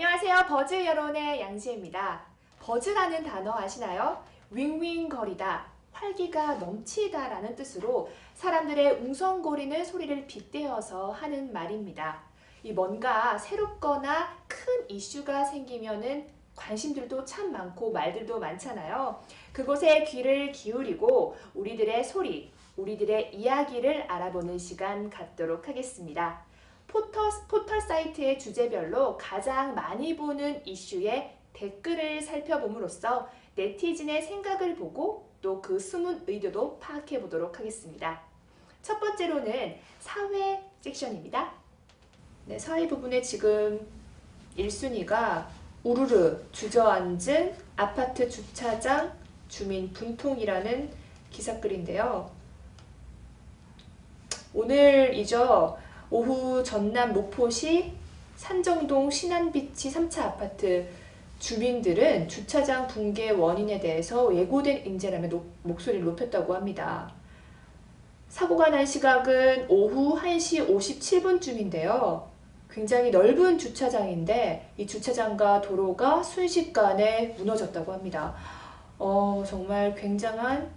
안녕하세요. 버즈 여론의 양지혜입니다. 버즈라는 단어 아시나요? 윙윙거리다, 활기가 넘치다 라는 뜻으로 사람들의 웅성거리는 소리를 빗대어서 하는 말입니다. 이 뭔가 새롭거나 큰 이슈가 생기면은 관심들도 참 많고 말들도 많잖아요. 그곳에 귀를 기울이고 우리들의 소리, 우리들의 이야기를 알아보는 시간 갖도록 하겠습니다. 포털 사이트의 주제별로 가장 많이 보는 이슈의 댓글을 살펴봄으로써 네티즌의 생각을 보고 또 그 숨은 의도도 파악해 보도록 하겠습니다. 첫 번째로는 사회 섹션입니다. 네, 사회 부분에 지금 1순위가 우르르 주저앉은 아파트 주차장 주민 분통이라는 기사글인데요. 오늘이죠. 오후 전남 목포시 산정동 신안비치 3차 아파트 주민들은 주차장 붕괴 원인에 대해서 예고된 인재라며 목소리를 높였다고 합니다. 사고가 난 시각은 오후 1시 57분쯤인데요. 굉장히 넓은 주차장인데 이 주차장과 도로가 순식간에 무너졌다고 합니다. 정말 굉장한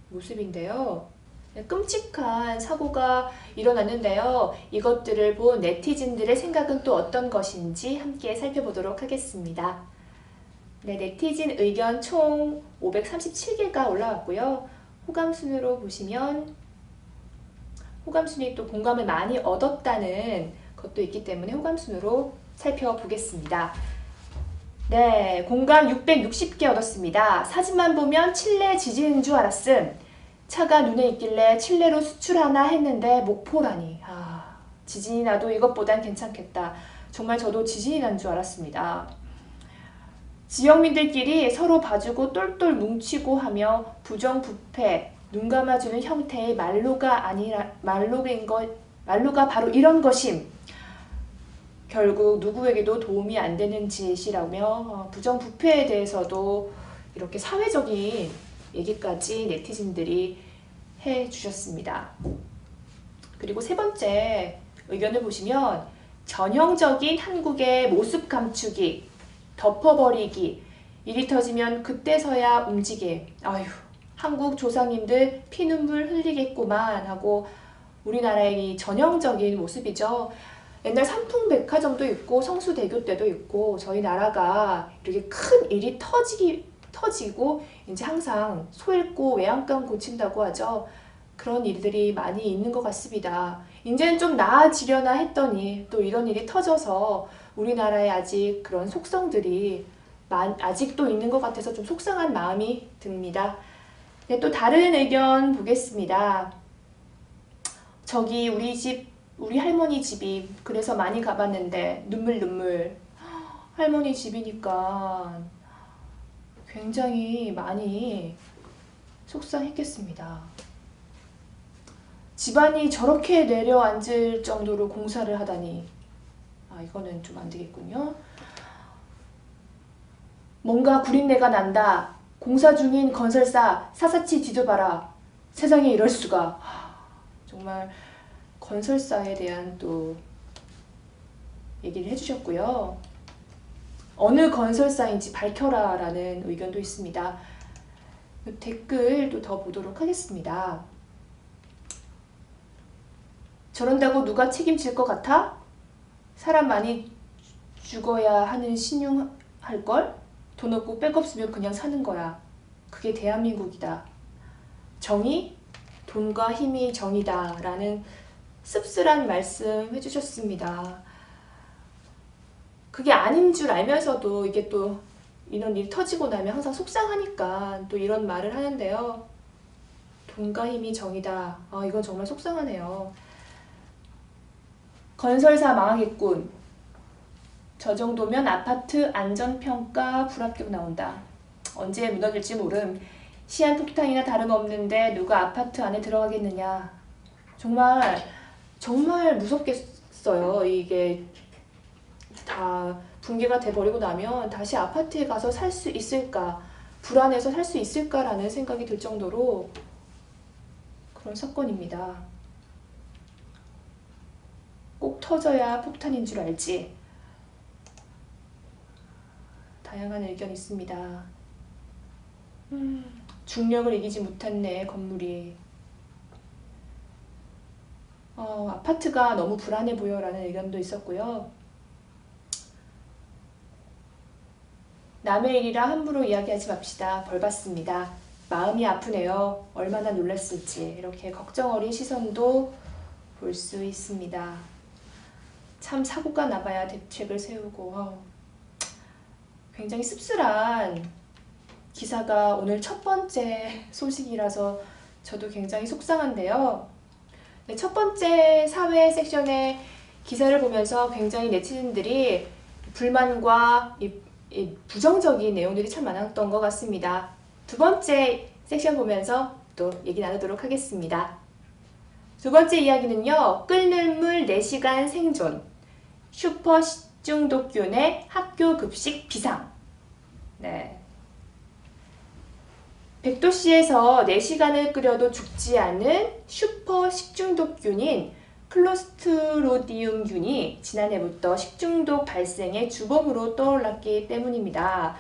모습인데요. 끔찍한 사고가 일어났는데요. 이것들을 본 네티즌들의 생각은 또 어떤 것인지 함께 살펴보도록 하겠습니다. 네, 네티즌 의견 총 537개가 올라왔고요. 호감순으로 보시면 호감순이 또 공감을 많이 얻었다는 것도 있기 때문에 호감순으로 살펴보겠습니다. 네, 공감 660개 얻었습니다. 사진만 보면 칠레 지진인 줄 알았음. 차가 눈에 있길래 칠레로 수출하나 했는데 목포라니. 지진이 나도 이것보단 괜찮겠다. 정말 저도 지진이 난 줄 알았습니다. 지역민들끼리 서로 봐주고 똘똘 뭉치고 하며 부정부패, 눈 감아주는 형태의 말로가 바로 이런 것임. 결국 누구에게도 도움이 안 되는 짓이라며 부정부패에 대해서도 이렇게 사회적인 얘기까지 네티즌들이 해주셨습니다. 그리고 세 번째 의견을 보시면 전형적인 한국의 모습 감추기, 덮어버리기, 일이 터지면 그때서야 움직임. 아휴, 한국 조상님들 피눈물 흘리겠구만 하고 우리나라의 이 전형적인 모습이죠. 옛날 삼풍백화점도 있고 성수대교 때도 있고 저희 나라가 이렇게 큰 일이 터지고 이제 항상 소 잃고 외양간 고친다고 하죠. 그런 일들이 많이 있는 것 같습니다. 이제는 좀 나아지려나 했더니 또 이런 일이 터져서 우리나라에 아직 그런 속성들이 아직도 있는 것 같아서 좀 속상한 마음이 듭니다. 네, 또 다른 의견 보겠습니다. 저기 우리 할머니 집이 그래서 많이 가봤는데 눈물 할머니 집이니까 굉장히 많이 속상했겠습니다. 집안이 저렇게 내려앉을 정도로 공사를 하다니 이거는 좀 안 되겠군요. 뭔가 구린내가 난다. 공사 중인 건설사 사사치 뒤져봐라. 세상에 이럴 수가. 정말 건설사에 대한 또 얘기를 해주셨고요. 어느 건설사인지 밝혀라 라는 의견도 있습니다. 댓글도 더 보도록 하겠습니다. 저런다고 누가 책임질 것 같아? 사람 많이 죽어야 하는 신용할걸? 돈 없고 백 없으면 그냥 사는 거야. 그게 대한민국이다. 정의? 돈과 힘이 정의다 라는 씁쓸한 말씀 해주셨습니다. 그게 아닌 줄 알면서도 이게 또 이런 일이 터지고 나면 항상 속상하니까 또 이런 말을 하는데요. 돈과 힘이 정이다. 이건 정말 속상하네요. 건설사 망하겠군. 저 정도면 아파트 안전평가 불합격 나온다. 언제 무너질지 모름. 시한폭탄이나 다름없는데 누가 아파트 안에 들어가겠느냐. 정말 무섭겠어요. 이게 다 붕괴가 돼버리고 나면 다시 아파트에 가서 살 수 있을까, 불안해서 살 수 있을까라는 생각이 들 정도로 그런 사건입니다. 꼭 터져야 폭탄인 줄 알지. 다양한 의견이 있습니다. 중력을 이기지 못했네, 건물이. 아파트가 너무 불안해 보여라는 의견도 있었고요. 남의 일이라 함부로 이야기하지 맙시다. 벌 받습니다. 마음이 아프네요. 얼마나 놀랐을지. 이렇게 걱정 어린 시선도 볼 수 있습니다. 참 사고가 나봐야 대책을 세우고 굉장히 씁쓸한 기사가 오늘 첫 번째 소식이라서 저도 굉장히 속상한데요. 네, 첫 번째 사회 섹션의 기사를 보면서 굉장히 네티즌들이 불만과 이 부정적인 내용들이 참 많았던 것 같습니다. 두 번째 섹션 보면서 또 얘기 나누도록 하겠습니다. 두 번째 이야기는요. 끓는 물 4시간 생존, 슈퍼 식중독균의 학교 급식 비상. 네. 100도씨에서 4시간을 끓여도 죽지 않은 슈퍼 식중독균인 클로스트로디움균이 지난해부터 식중독 발생의 주범으로 떠올랐기 때문입니다.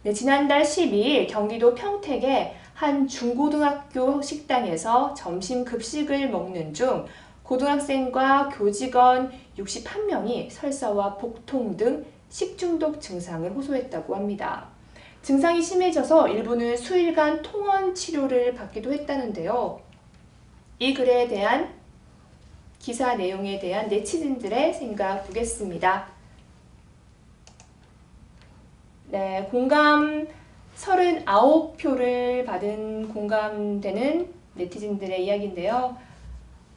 네, 지난달 12일 경기도 평택의 한 중고등학교 식당에서 점심 급식을 먹는 중 고등학생과 교직원 61명이 설사와 복통 등 식중독 증상을 호소했다고 합니다. 증상이 심해져서 일부는 수일간 통원 치료를 받기도 했다는데요. 이 글에 대한 기사 내용에 대한 네티즌들의 생각 보겠습니다. 네, 공감 39표를 받은 공감되는 네티즌들의 이야기인데요.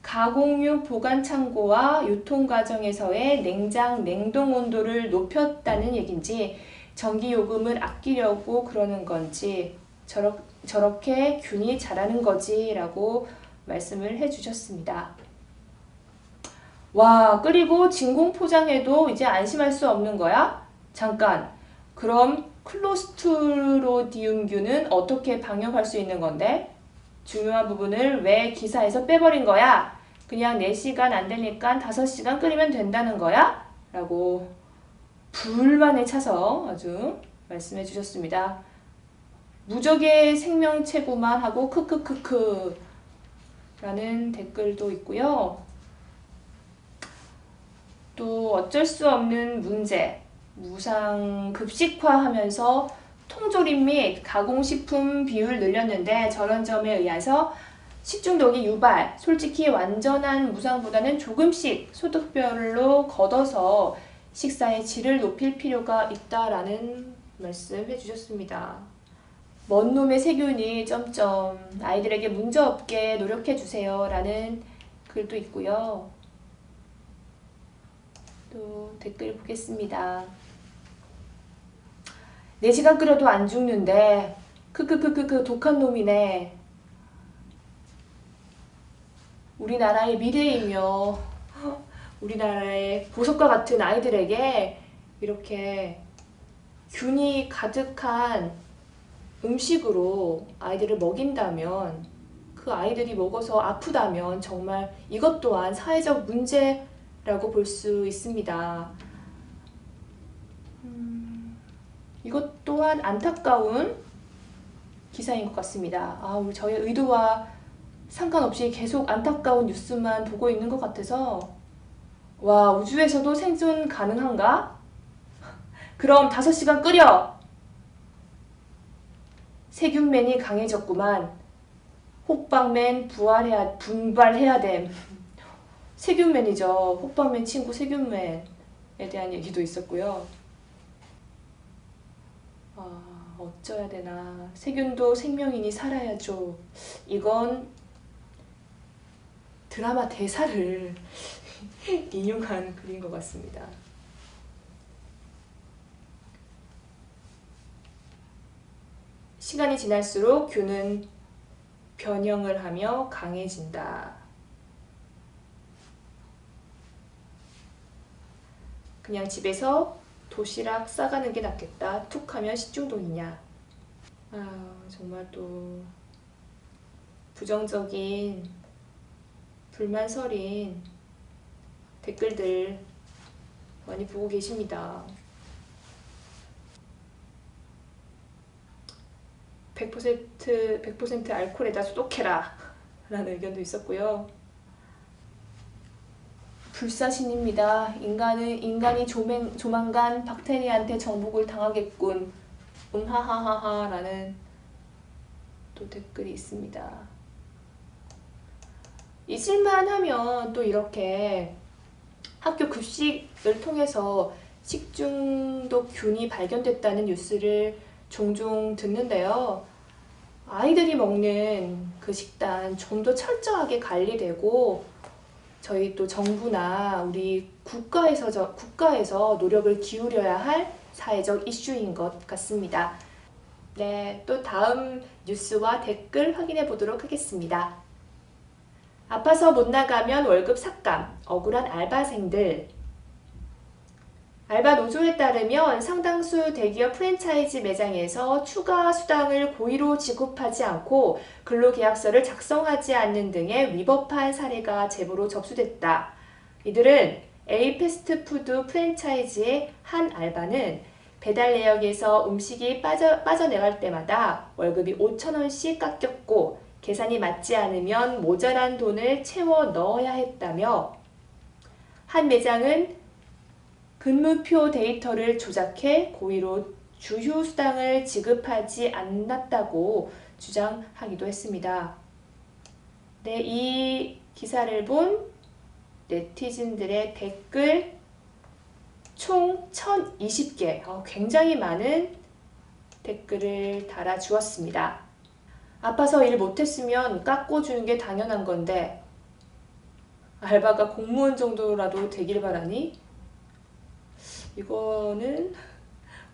가공육 보관 창고와 유통 과정에서의 냉장, 냉동 온도를 높였다는 얘긴지 전기 요금을 아끼려고 그러는 건지 저렇게 균이 자라는 거지 라고 말씀을 해주셨습니다. 와, 끓이고 진공 포장해도 이제 안심할 수 없는 거야? 잠깐, 그럼 클로스트로디움균은 어떻게 방역할 수 있는 건데? 중요한 부분을 왜 기사에서 빼버린 거야? 그냥 4시간 안 되니까 5시간 끓이면 된다는 거야? 라고 불만에 차서 아주 말씀해 주셨습니다. 무적의 생명체구만 하고 크크크크 라는 댓글도 있고요. 또 어쩔 수 없는 문제, 무상 급식화하면서 통조림 및 가공식품 비율 늘렸는데 저런 점에 의해서 식중독이 유발, 솔직히 완전한 무상보다는 조금씩 소득별로 걷어서 식사의 질을 높일 필요가 있다라는 말씀 해주셨습니다. 먼 놈의 세균이 점점 아이들에게 문제없게 노력해주세요 라는 글도 있고요. 또 댓글 보겠습니다. 4시간 끓여도 안 죽는데 크크크크크 독한 놈이네. 우리나라의 미래이며 우리나라의 보석과 같은 아이들에게 이렇게 균이 가득한 음식으로 아이들을 먹인다면 그 아이들이 먹어서 아프다면 정말 이것 또한 사회적 문제라고 볼 수 있습니다. 이것 또한 안타까운 기사인 것 같습니다. 우리 저의 의도와 상관없이 계속 안타까운 뉴스만 보고 있는 것 같아서 와, 우주에서도 생존 가능한가? 그럼 5시간 끓여! 세균맨이 강해졌구만. 호빵맨 분발해야 됨. 세균맨이죠. 호빵맨 친구 세균맨에 대한 얘기도 있었고요. 어쩌야 되나. 세균도 생명이니 살아야죠. 이건 드라마 대사를 인용한 글인 것 같습니다. 시간이 지날수록 균은 변형을 하며 강해진다. 그냥 집에서 도시락 싸가는 게 낫겠다. 툭 하면 식중독이냐. 정말 또 부정적인 불만설인 댓글들 많이 보고 계십니다. 100% 알코올에다 소독해라 라는 의견도 있었고요. 불사신입니다. 인간이 조만간 박테리아한테 정복을 당하겠군. 하하하하 라는 또 댓글이 있습니다. 잊을만 하면 또 이렇게 학교 급식을 통해서 식중독균이 발견됐다는 뉴스를 종종 듣는데요. 아이들이 먹는 그 식단 좀 더 철저하게 관리되고 저희 또 정부나 우리 국가에서 노력을 기울여야 할 사회적 이슈인 것 같습니다. 네, 또 다음 뉴스와 댓글 확인해 보도록 하겠습니다. 아파서 못 나가면 월급 삭감, 억울한 알바생들. 알바 노조에 따르면 상당수 대기업 프랜차이즈 매장에서 추가 수당을 고의로 지급하지 않고 근로계약서를 작성하지 않는 등의 위법한 사례가 제보로 접수됐다. 이들은 A 패스트푸드 프랜차이즈의 한 알바는 배달 내역에서 음식이 빠져나갈 때마다 월급이 5,000원씩 깎였고 계산이 맞지 않으면 모자란 돈을 채워 넣어야 했다며 한 매장은 근무표 데이터를 조작해 고의로 주휴수당을 지급하지 않았다고 주장하기도 했습니다. 네, 이 기사를 본 네티즌들의 댓글 총 1020개, 굉장히 많은 댓글을 달아주었습니다. 아파서 일 못했으면 깎아주는 게 당연한 건데 알바가 공무원 정도라도 되길 바라니? 이거는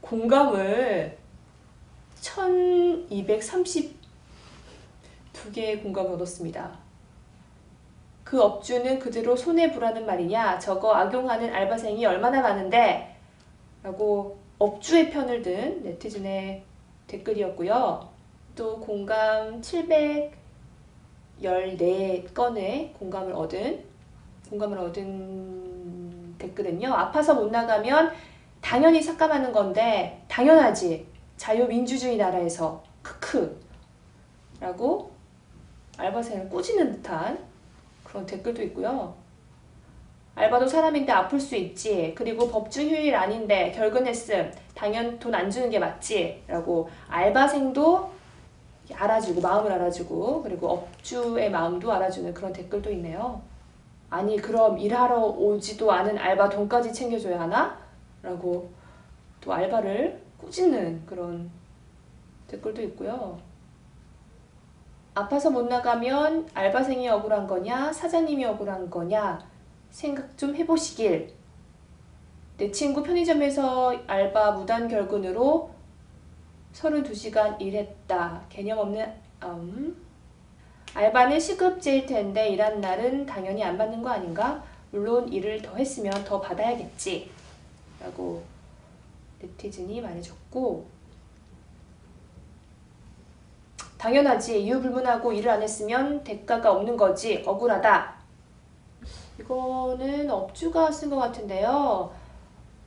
공감을 1232개의 공감을 얻었습니다. 그 업주는 그대로 손해보라는 말이냐? 저거 악용하는 알바생이 얼마나 많은데? 라고 업주의 편을 든 네티즌의 댓글이었고요. 또 공감 714건의 공감을 얻은 댓글은요. 아파서 못 나가면 당연히 삭감하는 건데 당연하지. 자유민주주의 나라에서 크크 라고 알바생을 꾸짖는 듯한 그런 댓글도 있고요. 알바도 사람인데 아플 수 있지. 그리고 법정 휴일 아닌데 결근했음. 당연 돈 안 주는 게 맞지. 라고 알바생도 알아주고 마음을 알아주고 그리고 업주의 마음도 알아주는 그런 댓글도 있네요. 아니 그럼 일하러 오지도 않은 알바 돈까지 챙겨줘야 하나? 라고 또 알바를 꾸짖는 그런 댓글도 있고요. 아파서 못 나가면 알바생이 억울한 거냐 사장님이 억울한 거냐 생각 좀 해보시길. 내 친구 편의점에서 알바 무단 결근으로 32시간 일했다. 개념 없는 알바는 시급제일 텐데 일한 날은 당연히 안 받는 거 아닌가? 물론 일을 더 했으면 더 받아야겠지. 라고 네티즌이 말해줬고 당연하지. 이유 불문하고 일을 안 했으면 대가가 없는 거지. 억울하다. 이거는 업주가 쓴 것 같은데요.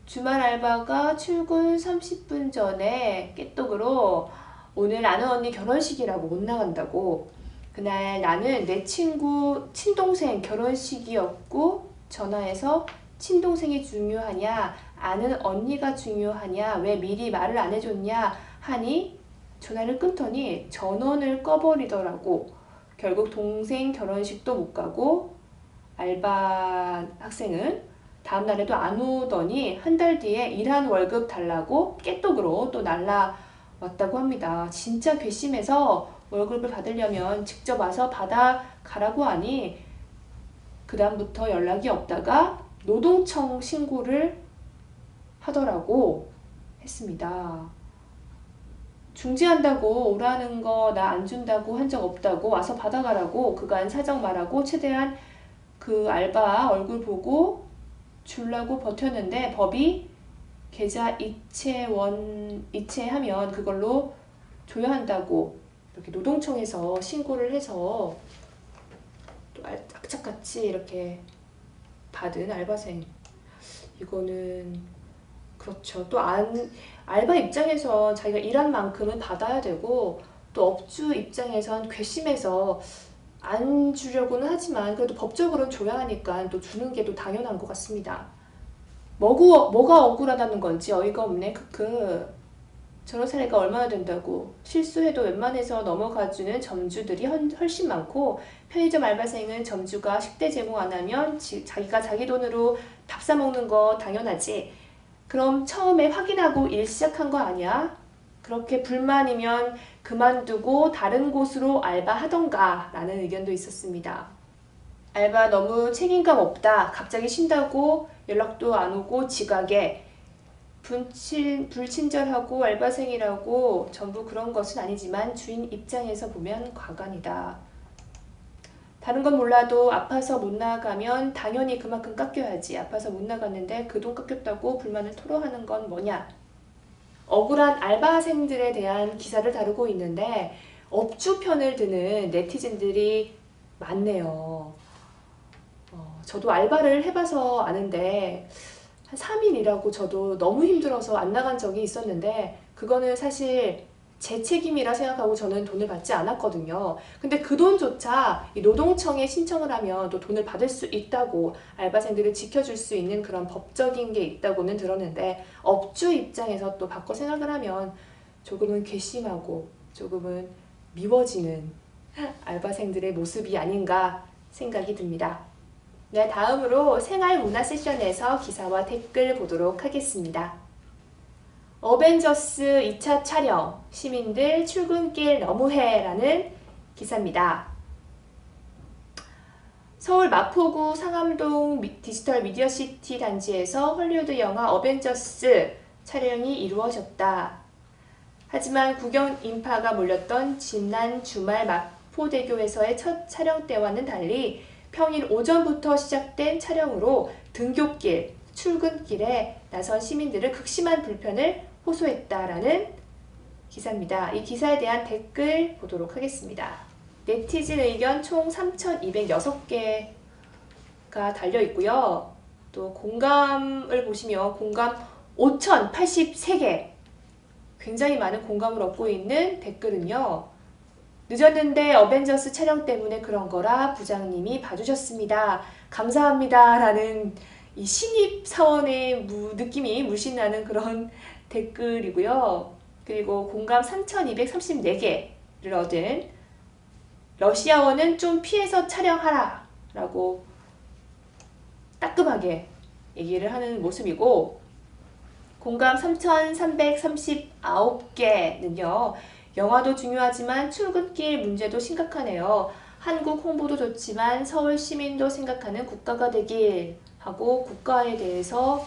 주말 알바가 출근 30분 전에 깨똑으로 오늘 아는 언니 결혼식이라고 못 나간다고. 그날 나는 내 친동생 결혼식이었고 전화해서 친동생이 중요하냐 아는 언니가 중요하냐 왜 미리 말을 안 해줬냐 하니 전화를 끊더니 전원을 꺼버리더라고. 결국 동생 결혼식도 못 가고 알바 학생은 다음날에도 안 오더니 한 달 뒤에 일한 월급 달라고 깨똑으로 또 날라왔다고 합니다. 진짜 괘씸해서 월급을 받으려면 직접 와서 받아가라고 하니 그 다음부터 연락이 없다가 노동청 신고를 하더라고 했습니다. 중지한다고 오라는 거 나 안 준다고 한 적 없다고 와서 받아가라고 그간 사정 말하고 최대한 그 알바 얼굴 보고 주려고 버텼는데 법이 계좌 이체하면 그걸로 줘야 한다고 이렇게 노동청에서 신고를 해서 또 악착같이 이렇게 받은 알바생. 이거는 그렇죠. 또 알바 입장에서 자기가 일한 만큼은 받아야 되고 또 업주 입장에선 괘씸해서 안 주려고는 하지만 그래도 법적으로는 줘야 하니까 또 주는 게 또 당연한 것 같습니다. 뭐가 억울하다는 건지 어이가 없네. 크크. 저런 사례가 얼마나 된다고. 실수해도 웬만해서 넘어가주는 점주들이 훨씬 많고, 편의점 알바생은 점주가 식대 제공 안 하면 자기가 자기 돈으로 밥 사 먹는 거 당연하지. 그럼 처음에 확인하고 일 시작한 거 아니야? 그렇게 불만이면 그만두고 다른 곳으로 알바하던가 라는 의견도 있었습니다. 알바 너무 책임감 없다. 갑자기 쉰다고 연락도 안 오고 지각에 불친절하고 알바생이라고 전부 그런 것은 아니지만 주인 입장에서 보면 과간이다. 다른 건 몰라도 아파서 못 나가면 당연히 그만큼 깎여야지. 아파서 못 나갔는데 그 돈 깎였다고 불만을 토로하는 건 뭐냐. 억울한 알바생들에 대한 기사를 다루고 있는데 업주 편을 드는 네티즌들이 많네요. 저도 알바를 해봐서 아는데 한 3일 일하고 저도 너무 힘들어서 안 나간 적이 있었는데 그거는 사실 제 책임이라 생각하고 저는 돈을 받지 않았거든요. 근데 그 돈조차 이 노동청에 신청을 하면 또 돈을 받을 수 있다고, 알바생들을 지켜줄 수 있는 그런 법적인 게 있다고는 들었는데 업주 입장에서 또 바꿔 생각을 하면 조금은 괘씸하고 조금은 미워지는 알바생들의 모습이 아닌가 생각이 듭니다. 네, 다음으로 생활문화 세션에서 기사와 댓글 보도록 하겠습니다. 어벤져스 2차 촬영, 시민들 출근길 너무해 라는 기사입니다. 서울 마포구 상암동 디지털 미디어시티 단지에서 헐리우드 영화 어벤져스 촬영이 이루어졌다. 하지만 국영 인파가 몰렸던 지난 주말 마포대교에서의 첫 촬영 때와는 달리 평일 오전부터 시작된 촬영으로 등굣길, 출근길에 나선 시민들은 극심한 불편을 호소했다라는 기사입니다. 이 기사에 대한 댓글 보도록 하겠습니다. 네티즌 의견 총 3,206개가 달려 있고요. 또 공감을 보시면 공감 5,083개, 굉장히 많은 공감을 얻고 있는 댓글은요. 늦었는데 어벤져스 촬영 때문에 그런 거라 부장님이 봐주셨습니다. 감사합니다. 라는 이 신입사원의 느낌이 물씬 나는 그런 댓글이고요. 그리고 공감 3,234개를 얻은 러시아어는 좀 피해서 촬영하라 라고 따끔하게 얘기를 하는 모습이고, 공감 3,339개는요. 영화도 중요하지만 출근길 문제도 심각하네요. 한국 홍보도 좋지만 서울 시민도 생각하는 국가가 되길 하고 국가에 대해서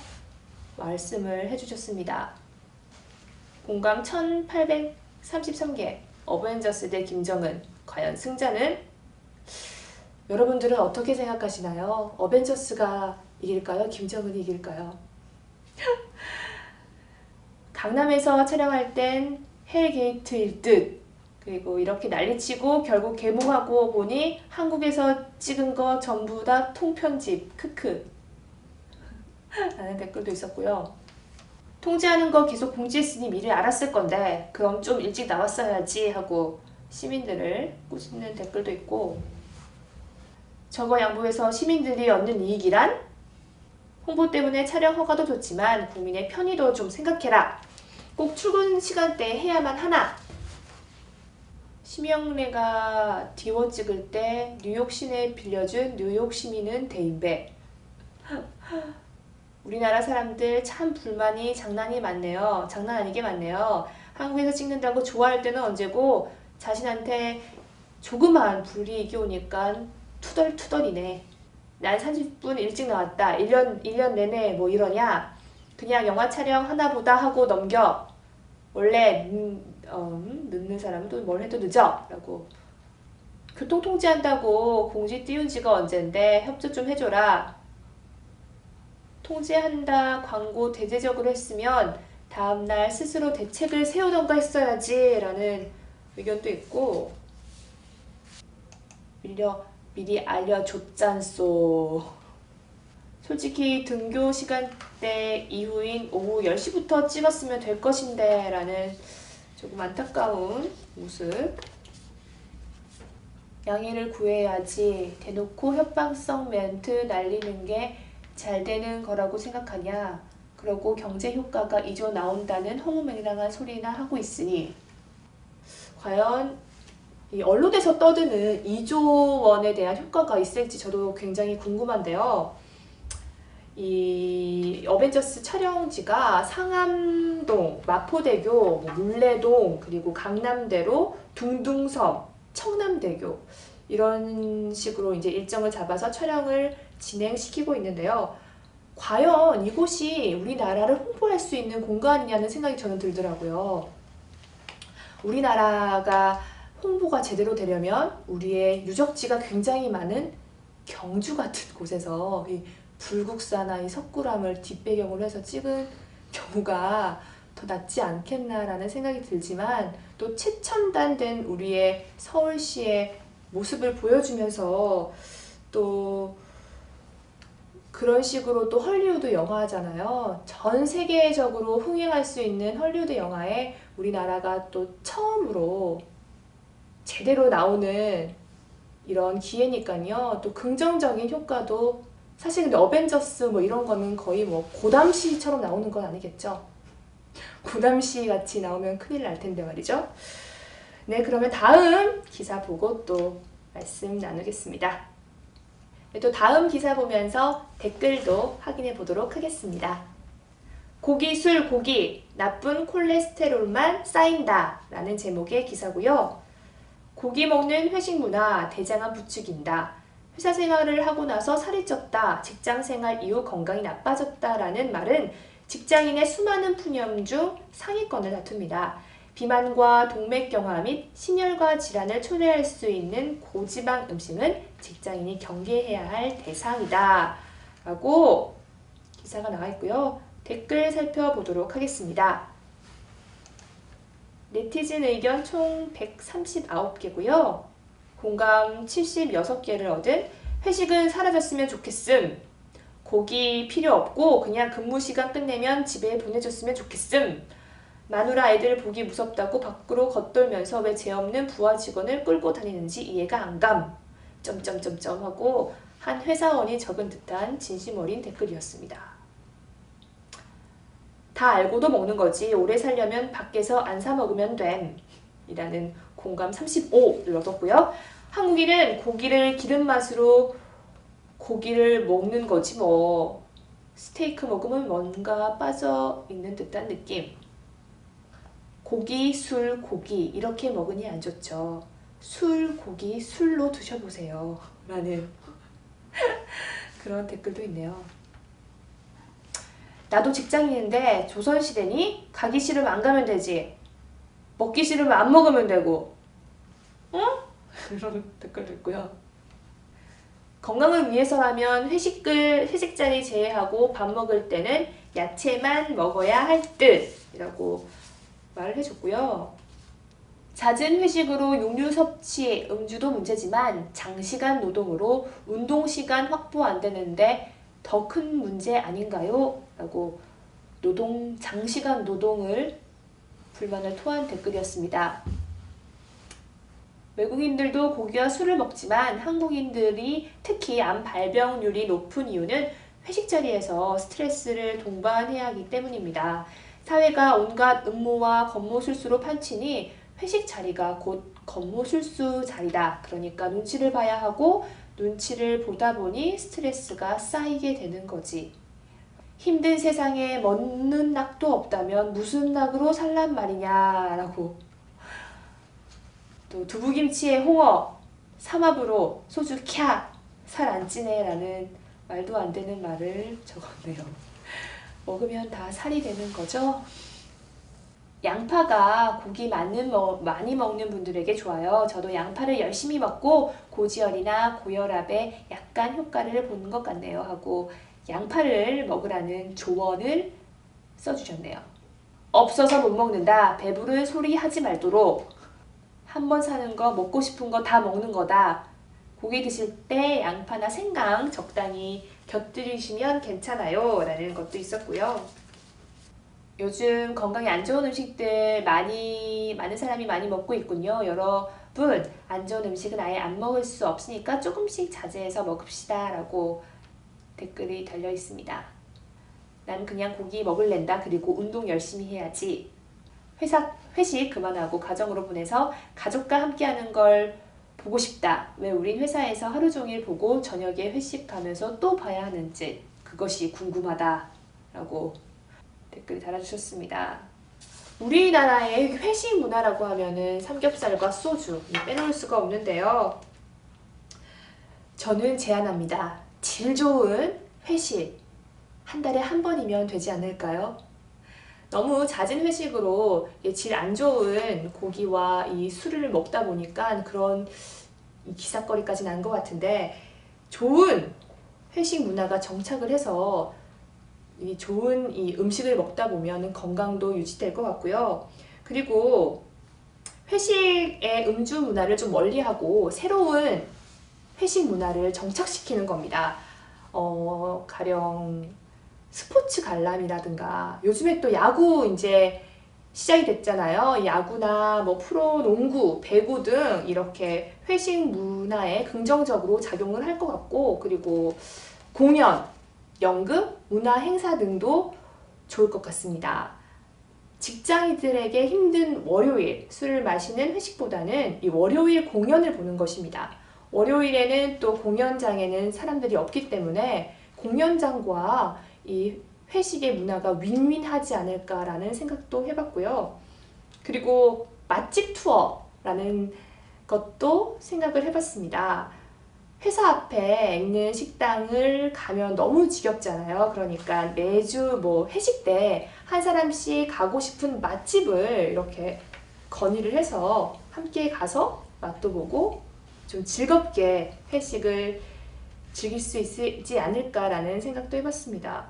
말씀을 해주셨습니다. 공감 1,833개, 어벤져스 대 김정은, 과연 승자는? 여러분들은 어떻게 생각하시나요? 어벤져스가 이길까요? 김정은이 이길까요? 강남에서 촬영할 땐 헬게이트일 듯, 그리고 이렇게 난리치고 결국 개봉하고 보니 한국에서 찍은 거 전부 다 통편집, 크크 라는 댓글도 있었고요. 통제하는 거 계속 공지했으니 미리 알았을 건데 그럼 좀 일찍 나왔어야지 하고 시민들을 꾸짖는 댓글도 있고, 저거 양보해서 시민들이 얻는 이익이란? 홍보 때문에 촬영 허가도 좋지만 국민의 편의도 좀 생각해라. 꼭 출근 시간대에 해야만 하나? 심영래가 디워 찍을 때 뉴욕 시내 빌려준 뉴욕 시민은 대인배. 우리나라 사람들 참 불만이 장난이 많네요. 장난 아니게 많네요. 한국에서 찍는다고 좋아할 때는 언제고 자신한테 조그만 불이익이 오니까 투덜투덜이네. 난 30분 일찍 나왔다. 1년 내내 뭐 이러냐. 그냥 영화 촬영 하나보다 하고 넘겨. 원래 늦는 사람은 또 뭘 해도 늦어 라고. 교통 통제한다고 공지 띄운 지가 언젠데 협조 좀 해줘라. 통제한다 광고 대대적으로 했으면 다음날 스스로 대책을 세우던가 했어야지 라는 의견도 있고, 미리 알려줬잖소. 솔직히 등교 시간대 이후인 오후 10시부터 찍었으면 될 것인데 라는 조금 안타까운 모습. 양해를 구해야지 대놓고 협박성 멘트 날리는 게 잘 되는 거라고 생각하냐. 그러고 경제 효과가 2조 나온다는 허무맹랑한 소리나 하고 있으니 과연 이 언론에서 떠드는 2조 원에 대한 효과가 있을지 저도 굉장히 궁금한데요. 이 어벤져스 촬영지가 상암동, 마포대교, 물레동, 그리고 강남대로, 둥둥섬, 청남대교 이런 식으로 이제 일정을 잡아서 촬영을 진행시키고 있는데요. 과연 이곳이 우리나라를 홍보할 수 있는 공간이냐는 생각이 저는 들더라고요. 우리나라가 홍보가 제대로 되려면 우리의 유적지가 굉장히 많은 경주 같은 곳에서 이 불국사나 이 석굴암을 뒷배경으로 해서 찍은 경우가 더 낫지 않겠나라는 생각이 들지만 또 최첨단된 우리의 서울시의 모습을 보여주면서 또 그런 식으로 또 헐리우드 영화잖아요. 전 세계적으로 흥행할 수 있는 헐리우드 영화에 우리나라가 또 처음으로 제대로 나오는 이런 기회니까요. 또 긍정적인 효과도 사실 근데 어벤져스 뭐 이런 거는 거의 뭐 고담시처럼 나오는 건 아니겠죠. 고담시 같이 나오면 큰일 날 텐데 말이죠. 네, 그러면 다음 기사 보고 또 말씀 나누겠습니다. 또 다음 기사 보면서 댓글도 확인해 보도록 하겠습니다. 고기, 술, 고기, 나쁜 콜레스테롤만 쌓인다 라는 제목의 기사고요. 고기 먹는 회식 문화 대장암 부추긴다. 회사 생활을 하고 나서 살이 쪘다. 직장 생활 이후 건강이 나빠졌다 라는 말은 직장인의 수많은 푸념 중 상위권을 다툽니다. 비만과 동맥경화 및 심혈관 질환을 초래할 수 있는 고지방 음식은 직장인이 경계해야 할 대상이다 라고 기사가 나와 있고요. 댓글 살펴보도록 하겠습니다. 네티즌 의견 총 139개고요. 공감 76개를 얻은 회식은 사라졌으면 좋겠음. 고기 필요 없고 그냥 근무 시간 끝내면 집에 보내줬으면 좋겠음. 마누라 애들 보기 무섭다고 밖으로 겉돌면서 왜 죄 없는 부하 직원을 끌고 다니는지 이해가 안 감. 점점점점 하고 한 회사원이 적은 듯한 진심 어린 댓글이었습니다. 다 알고도 먹는 거지. 오래 살려면 밖에서 안 사 먹으면 됨. 이라는 공감 35를 얻었고요. 한국인은 고기를 기름 맛으로 고기를 먹는 거지 뭐. 스테이크 먹으면 뭔가 빠져 있는 듯한 느낌. 고기, 술, 고기 이렇게 먹으니 안 좋죠. 술, 고기, 술로 드셔보세요. 라는 그런 댓글도 있네요. 나도 직장인인데 조선시대니? 가기 싫으면 안 가면 되지. 먹기 싫으면 안 먹으면 되고. 응? 이런 댓글도 있고요. 건강을 위해서라면 회식 자리 제외하고 밥 먹을 때는 야채만 먹어야 할 듯. 이라고 말을 해줬고요. 잦은 회식으로 육류 섭취, 음주도 문제지만 장시간 노동으로 운동시간 확보 안 되는데 더 큰 문제 아닌가요? 라고 장시간 노동을 불만을 토한 댓글이었습니다. 외국인들도 고기와 술을 먹지만 한국인들이 특히 암 발병률이 높은 이유는 회식 자리에서 스트레스를 동반해야 하기 때문입니다. 사회가 온갖 음모와 권모술수로 판치니 회식 자리가 곧 권모술수 자리다. 그러니까 눈치를 봐야 하고 눈치를 보다 보니 스트레스가 쌓이게 되는 거지. 힘든 세상에 먹는 낙도 없다면 무슨 낙으로 살란 말이냐 라고. 또 두부김치에 홍어, 삼합으로 소주 캬, 살 안 찌네 라는 말도 안 되는 말을 적었네요. 먹으면 다 살이 되는 거죠? 양파가 고기 많이 먹는 분들에게 좋아요. 저도 양파를 열심히 먹고 고지혈이나 고혈압에 약간 효과를 보는 것 같네요 하고 양파를 먹으라는 조언을 써주셨네요. 없어서 못 먹는다. 배부른 소리 하지 말도록. 한 번 사는 거 먹고 싶은 거 다 먹는 거다. 고기 드실 때 양파나 생강 적당히 곁들이시면 괜찮아요 라는 것도 있었고요. 요즘 건강에 안 좋은 음식들 많은 사람이 많이 먹고 있군요. 여러분, 안 좋은 음식은 아예 안 먹을 수 없으니까 조금씩 자제해서 먹읍시다. 라고 댓글이 달려 있습니다. 나는 그냥 고기 먹을랜다. 그리고 운동 열심히 해야지. 회식 그만하고 가정으로 보내서 가족과 함께하는 걸 보고 싶다. 왜 우린 회사에서 하루 종일 보고 저녁에 회식 가면서 또 봐야 하는지 그것이 궁금하다. 라고 댓글 달아주셨습니다. 우리나라의 회식 문화라고 하면은 삼겹살과 소주 빼놓을 수가 없는데요. 저는 제안합니다. 질 좋은 회식 한 달에 한 번이면 되지 않을까요? 너무 잦은 회식으로 질 안 좋은 고기와 이 술을 먹다 보니까 그런 기사거리까지 난 것 같은데 좋은 회식 문화가 정착을 해서 이 좋은 이 음식을 먹다 보면 건강도 유지될 것 같고요. 그리고 회식의 음주 문화를 좀 멀리하고 새로운 회식 문화를 정착시키는 겁니다. 가령 스포츠 관람이라든가 요즘에 또 야구 이제 시작이 됐잖아요. 야구나 뭐 프로 농구, 배구 등 이렇게 회식 문화에 긍정적으로 작용을 할 것 같고 그리고 공연, 연극, 문화 행사 등도 좋을 것 같습니다. 직장인들에게 힘든 월요일 술을 마시는 회식보다는 이 월요일 공연을 보는 것입니다. 월요일에는 또 공연장에는 사람들이 없기 때문에 공연장과 이 회식의 문화가 윈윈하지 않을까라는 생각도 해봤고요. 그리고 맛집 투어라는 것도 생각을 해봤습니다. 회사 앞에 있는 식당을 가면 너무 지겹잖아요. 그러니까 매주 뭐 회식 때 한 사람씩 가고 싶은 맛집을 이렇게 건의를 해서 함께 가서 맛도 보고 좀 즐겁게 회식을 즐길 수 있지 않을까라는 생각도 해봤습니다.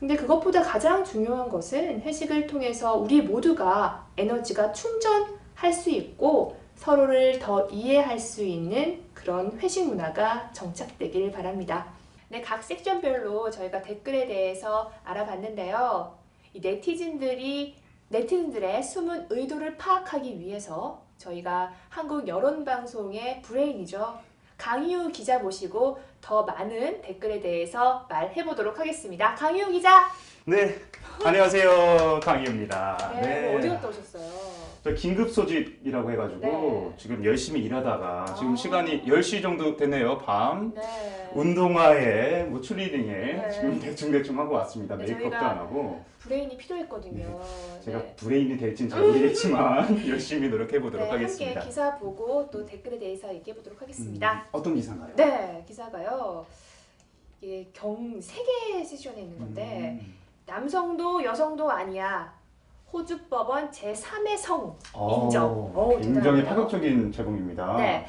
근데 그것보다 가장 중요한 것은 회식을 통해서 우리 모두가 에너지가 충전할 수 있고 서로를 더 이해할 수 있는 그런 회식 문화가 정착되길 바랍니다. 네, 각 섹션별로 저희가 댓글에 대해서 알아봤는데요. 이 네티즌들의 숨은 의도를 파악하기 위해서 저희가 한국 여론방송의 브레인이죠. 강희우 기자 모시고 더 많은 댓글에 대해서 말해보도록 하겠습니다. 강희우 기자! 네, 안녕하세요. 강희우입니다. 네, 뭐 어디 갔다 오셨어요? 저 긴급 소집이라고 해가지고 네. 지금 열심히 일하다가 지금 시간이 10시 정도 됐네요. 밤. 네. 운동화에 뭐 추리닝에 네. 지금 대충 하고 왔습니다. 네, 메이크업도 저희가 안 하고. 브레인이 필요했거든요. 제가 네. 브레인이 될지는 잘 모르겠지만 열심히 노력해 보도록 네, 하겠습니다. 함께 기사 보고 또 댓글에 대해서 얘기해 보도록 하겠습니다. 어떤 기사인가요? 네, 기사가요. 이게 세개 세션에 있는 건데 남성도 여성도 아니야. 호주 법원 제3의 성 인정. 굉장히 대단하네요. 파격적인 제공입니다. 네,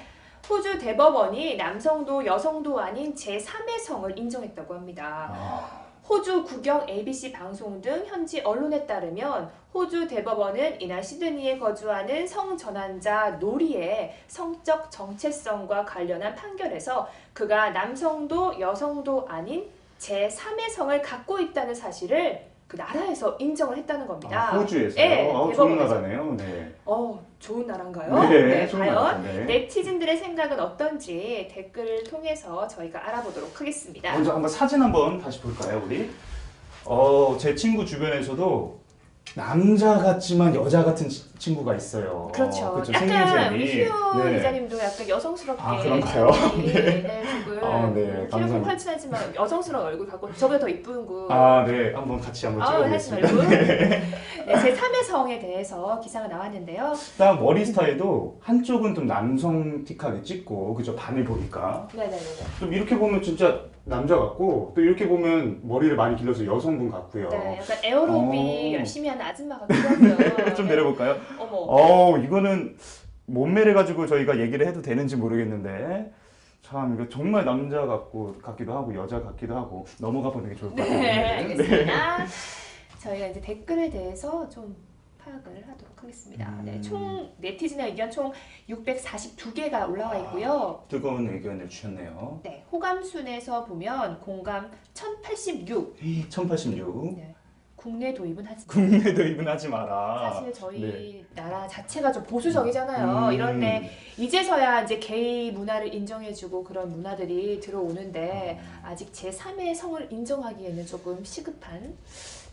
호주 대법원이 남성도 여성도 아닌 제3의 성을 인정했다고 합니다. 호주 국영 ABC 방송 등 현지 언론에 따르면 호주 대법원은 이날 시드니에 거주하는 성전환자 노리의 성적 정체성과 관련한 판결에서 그가 남성도 여성도 아닌 제3의 성을 갖고 있다는 사실을 그 나라에서 인정을 했다는 겁니다. 호주에서요? 네, 좋은 대법원에서. 나라네요. 네. 좋은 나라인가요? 네, 좋은 과연 나라죠. 네. 네티즌들의 생각은 어떤지 댓글을 통해서 저희가 알아보도록 하겠습니다. 먼저 한번 사진 한번 다시 볼까요, 우리? 제 친구 주변에서도 남자 같지만 여자 같은 친구가 있어요. 그렇죠. 그쵸, 약간 생김새이. 휴 네. 기자님도 약간 여성스럽게 그런가요? 네, 지금 네, 키는 감사합니다. 펼치지만 여성스러운 얼굴 갖고 저보다 더 이쁜 군. 네, 한번 같이 한번 하신 찍어보겠습니다. 얼굴. 네, 제3의 성에 대해서 기사가 나왔는데요. 일단 머리 스타일도 한쪽은 좀 남성틱하게 찍고, 그죠? 반을 보니까. 네네네. 좀 이렇게 보면 진짜 남자 같고, 또 이렇게 보면 머리를 많이 길러서 여성분 같고요. 네, 약간 에어로빅 열심히 하는 아줌마 같기도 하고요. 좀 내려볼까요? 어머. 이거는 몸매를 가지고 저희가 얘기를 해도 되는지 모르겠는데 참 이거 정말 남자 같기도 하고 여자 같기도 하고 넘어가 보는 게 좋을 것 같아요. 네, 알겠습니다. 저희가 이제 댓글에 대해서 좀 파악을 하도록 하겠습니다. 네, 총 네티즌의 의견 총 642개가 올라와 있고요. 뜨거운 의견을 주셨네요. 네, 호감 순에서 보면 공감 1086, 1086. 네, 국내 도입은 하지 국내 도입은 하지 마라. 사실 저희 네. 나라 자체가 좀 보수적이잖아요. 이런데 이제서야 이제 게이 문화를 인정해주고 그런 문화들이 들어오는데 아직 제3의 성을 인정하기에는 조금 시급한.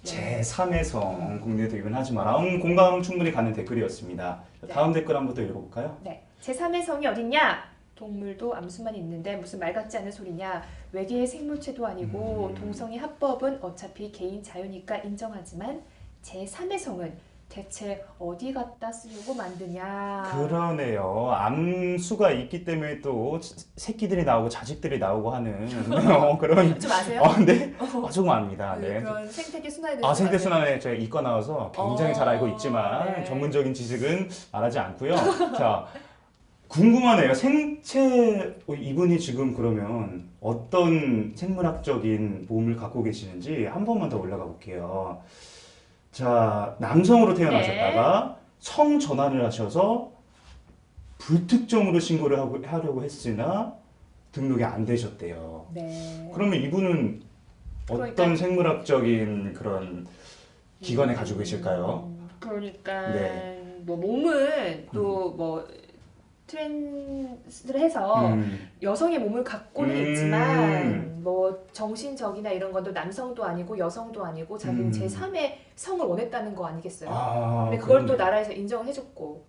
제3의 성 국내 도입은 하지 마라. 공감 충분히 가는 댓글이었습니다. 네. 다음 댓글 한번 더 읽어볼까요? 네. 제3의 성이 어딨냐? 동물도 암수만 있는데 무슨 말 같지 않은 소리냐? 외계의 생물체도 아니고 동성애 합법은 어차피 개인 자유니까 인정하지만 제3의 성은 대체 어디 갖다 쓰려고 만드냐? 그러네요. 암수가 있기 때문에 또 새끼들이 나오고 자식들이 나오고 하는 그런. 좀 아세요? 네? 조금 압니다. 네. 그런 생태계 순환에 아, 생태순환에 제가 이과 나와서 굉장히 잘 알고 있지만 네. 전문적인 지식은 말하지 않고요. 자, 궁금하네요. 생체 이분이 지금 그러면 어떤 생물학적인 몸을 갖고 계시는지 한 번만 더 올라가 볼게요. 자, 남성으로 태어나셨다가 성 전환을 하셔서 불특정으로 신고를 하려고 했으나 등록이 안 되셨대요. 네. 그러면 이분은 어떤 그러니까- 생물학적인 그런 기관에 가지고 계실까요? 그러니까 네. 뭐 몸은 또 뭐 트랜스를 해서 여성의 몸을 갖고는 있지만 뭐 정신적이나 이런 것도 남성도 아니고 여성도 아니고 자기는 제3의 성을 원했다는 거 아니겠어요? 아, 근데 그걸 또 그러네요. 나라에서 인정을 해줬고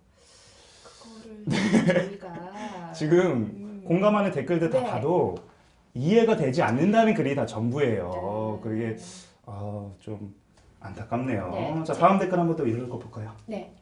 그거를 저희가 지금 공감하는 댓글들 다 네. 봐도 이해가 되지 않는다는 글이 다 전부예요. 네. 그게 좀 안타깝네요. 네. 자, 다음 댓글 한번 더 읽어볼까요? 네.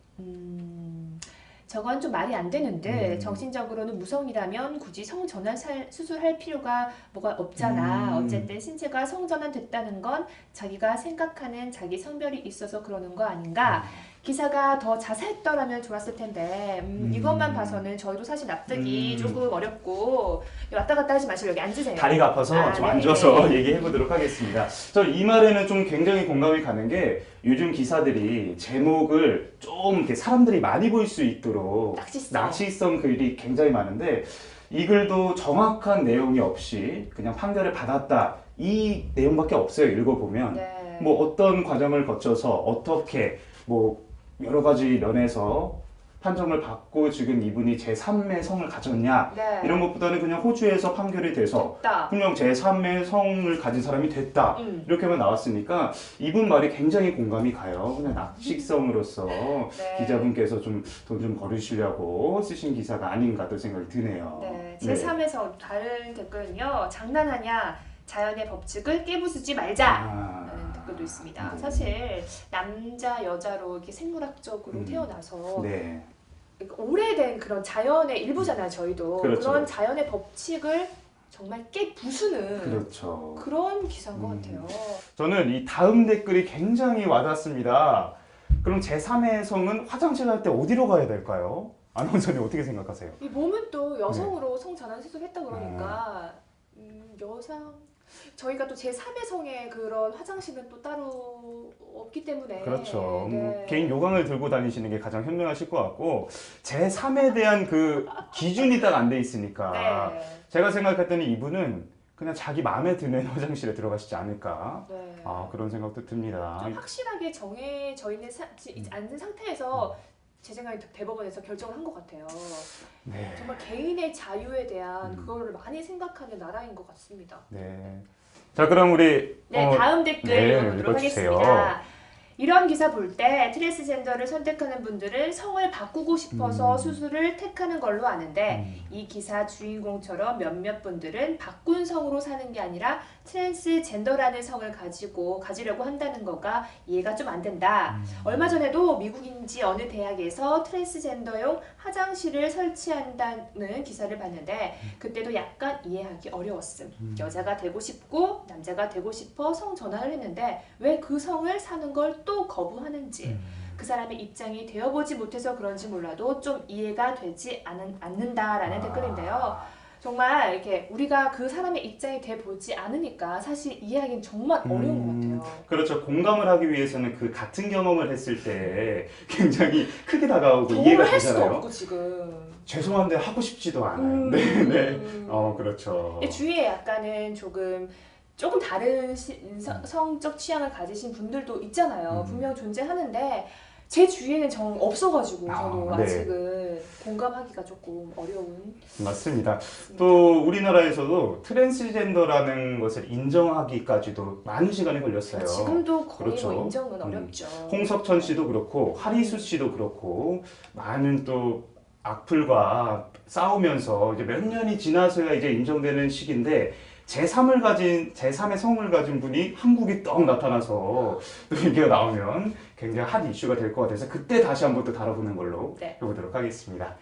저건 좀 말이 안 되는데 음. 정신적으로는 무성이라면 굳이 성전환 수술할 필요가 뭐가 없잖아. 어쨌든 신체가 성전환 됐다는 건 자기가 생각하는 자기 성별이 있어서 그러는 거 아닌가. 기사가 더 자세했더라면 좋았을 텐데 이것만 봐서는 저희도 사실 납득이 조금 어렵고 왔다 갔다 하지 마시고 여기 앉으세요. 다리가 아파서 좀 네. 앉아서 얘기해 보도록 하겠습니다. 저 이 말에는 좀 굉장히 공감이 가는 게 요즘 기사들이 제목을 좀 이렇게 사람들이 많이 볼 수 있도록 낚시성 글이 굉장히 많은데 이 글도 정확한 내용이 없이 그냥 판결을 받았다 이 내용밖에 없어요. 읽어보면 네. 뭐 어떤 과정을 거쳐서 어떻게 뭐 여러 가지 면에서 판정을 받고 지금 이분이 제3의 성을 가졌냐 네. 이런 것보다는 그냥 호주에서 판결이 돼서 됐다. 분명 제3의 성을 가진 사람이 됐다 이렇게만 나왔으니까 이분 말이 굉장히 공감이 가요. 그냥 낚시성으로서 네. 기자분께서 좀 돈 좀 벌으시려고 쓰신 기사가 아닌가 또 생각이 드네요. 네. 제3에서 다른 댓글은요. 장난하냐? 자연의 법칙을 깨부수지 말자. 라는 댓글도 있습니다. 네. 사실 남자 여자로 이렇게 생물학적으로 태어나서 네. 오래된 그런 자연의 일부잖아요. 저희도 그렇죠. 그런 자연의 법칙을 정말 깨부수는 그렇죠. 그런 기사인 것 같아요. 저는 이 다음 댓글이 굉장히 와닿습니다. 그럼 제3의 성은 화장실 갈 때 어디로 가야 될까요? 아나운서님 어떻게 생각하세요? 이 몸은 또 여성으로 성전환 수술했다 그러니까 여성 저희가 또 제3의 성의 그런 화장실은 또 따로 없기 때문에 그렇죠. 네. 개인 요강을 들고 다니시는 게 가장 현명하실 것 같고 제3에 대한 그 기준이 딱 안 돼 있으니까 네. 제가 생각할 때는 이분은 그냥 자기 마음에 드는 화장실에 들어가시지 않을까 네. 그런 생각도 듭니다. 좀 확실하게 정해져 있는 않은 상태에서 제 생각에 대법원에서 결정을 한 것 같아요. 네. 정말 개인의 자유에 대한 그거를 많이 생각하는 나라인 것 같습니다. 네. 자, 그럼 우리 네, 다음 댓글 네, 읽어보도록 읽어주세요. 하겠습니다. 이런 기사 볼 때 트랜스젠더를 선택하는 분들은 성을 바꾸고 싶어서 수술을 택하는 걸로 아는데 이 기사 주인공처럼 몇몇 분들은 바꾼 성으로 사는 게 아니라 트랜스젠더라는 성을 가지려고 한다는 거가 이해가 좀 안 된다. 얼마 전에도 미국인지 어느 대학에서 트랜스젠더용 화장실을 설치한다는 기사를 봤는데 그때도 약간 이해하기 어려웠음. 여자가 되고 싶고 남자가 되고 싶어 성 전환을 했는데 왜 그 성을 사는 걸 또 거부하는지 그 사람의 입장이 되어보지 못해서 그런지 몰라도 좀 이해가 되지 않는다라는 댓글인데요. 정말 이렇게 우리가 그 사람의 입장이 돼보지 않으니까 사실 이해하기는 정말 어려운 것 같아요. 그렇죠. 공감을 하기 위해서는 그 같은 경험을 했을 때 굉장히 크게 다가오고 경험을 이해가 할 수가 되잖아요. 없고 지금. 죄송한데 하고 싶지도 않아요. 네, 네. 그렇죠. 주위에 약간은 조금 조금 다른 성적 취향을 가지신 분들도 있잖아요. 분명 존재하는데 제 주위에는 정 없어가지고 저도 네. 아직은 공감하기가 조금 어려운. 맞습니다. 또 우리나라에서도 트랜스젠더라는 것을 인정하기까지도 많은 시간이 걸렸어요. 지금도 거의 그렇죠. 뭐 인정은 어렵죠. 홍석천 씨도 그렇고 하리수 씨도 그렇고 많은 또 악플과 싸우면서 이제 몇 년이 지나서야 이제 인정되는 시기인데 제3의 성을 가진 분이 한국에 떡 나타나서 또 얘기가 나오면 굉장히 핫 이슈가 될 것 같아서 그때 다시 한번 또 다뤄보는 걸로 해보도록 하겠습니다.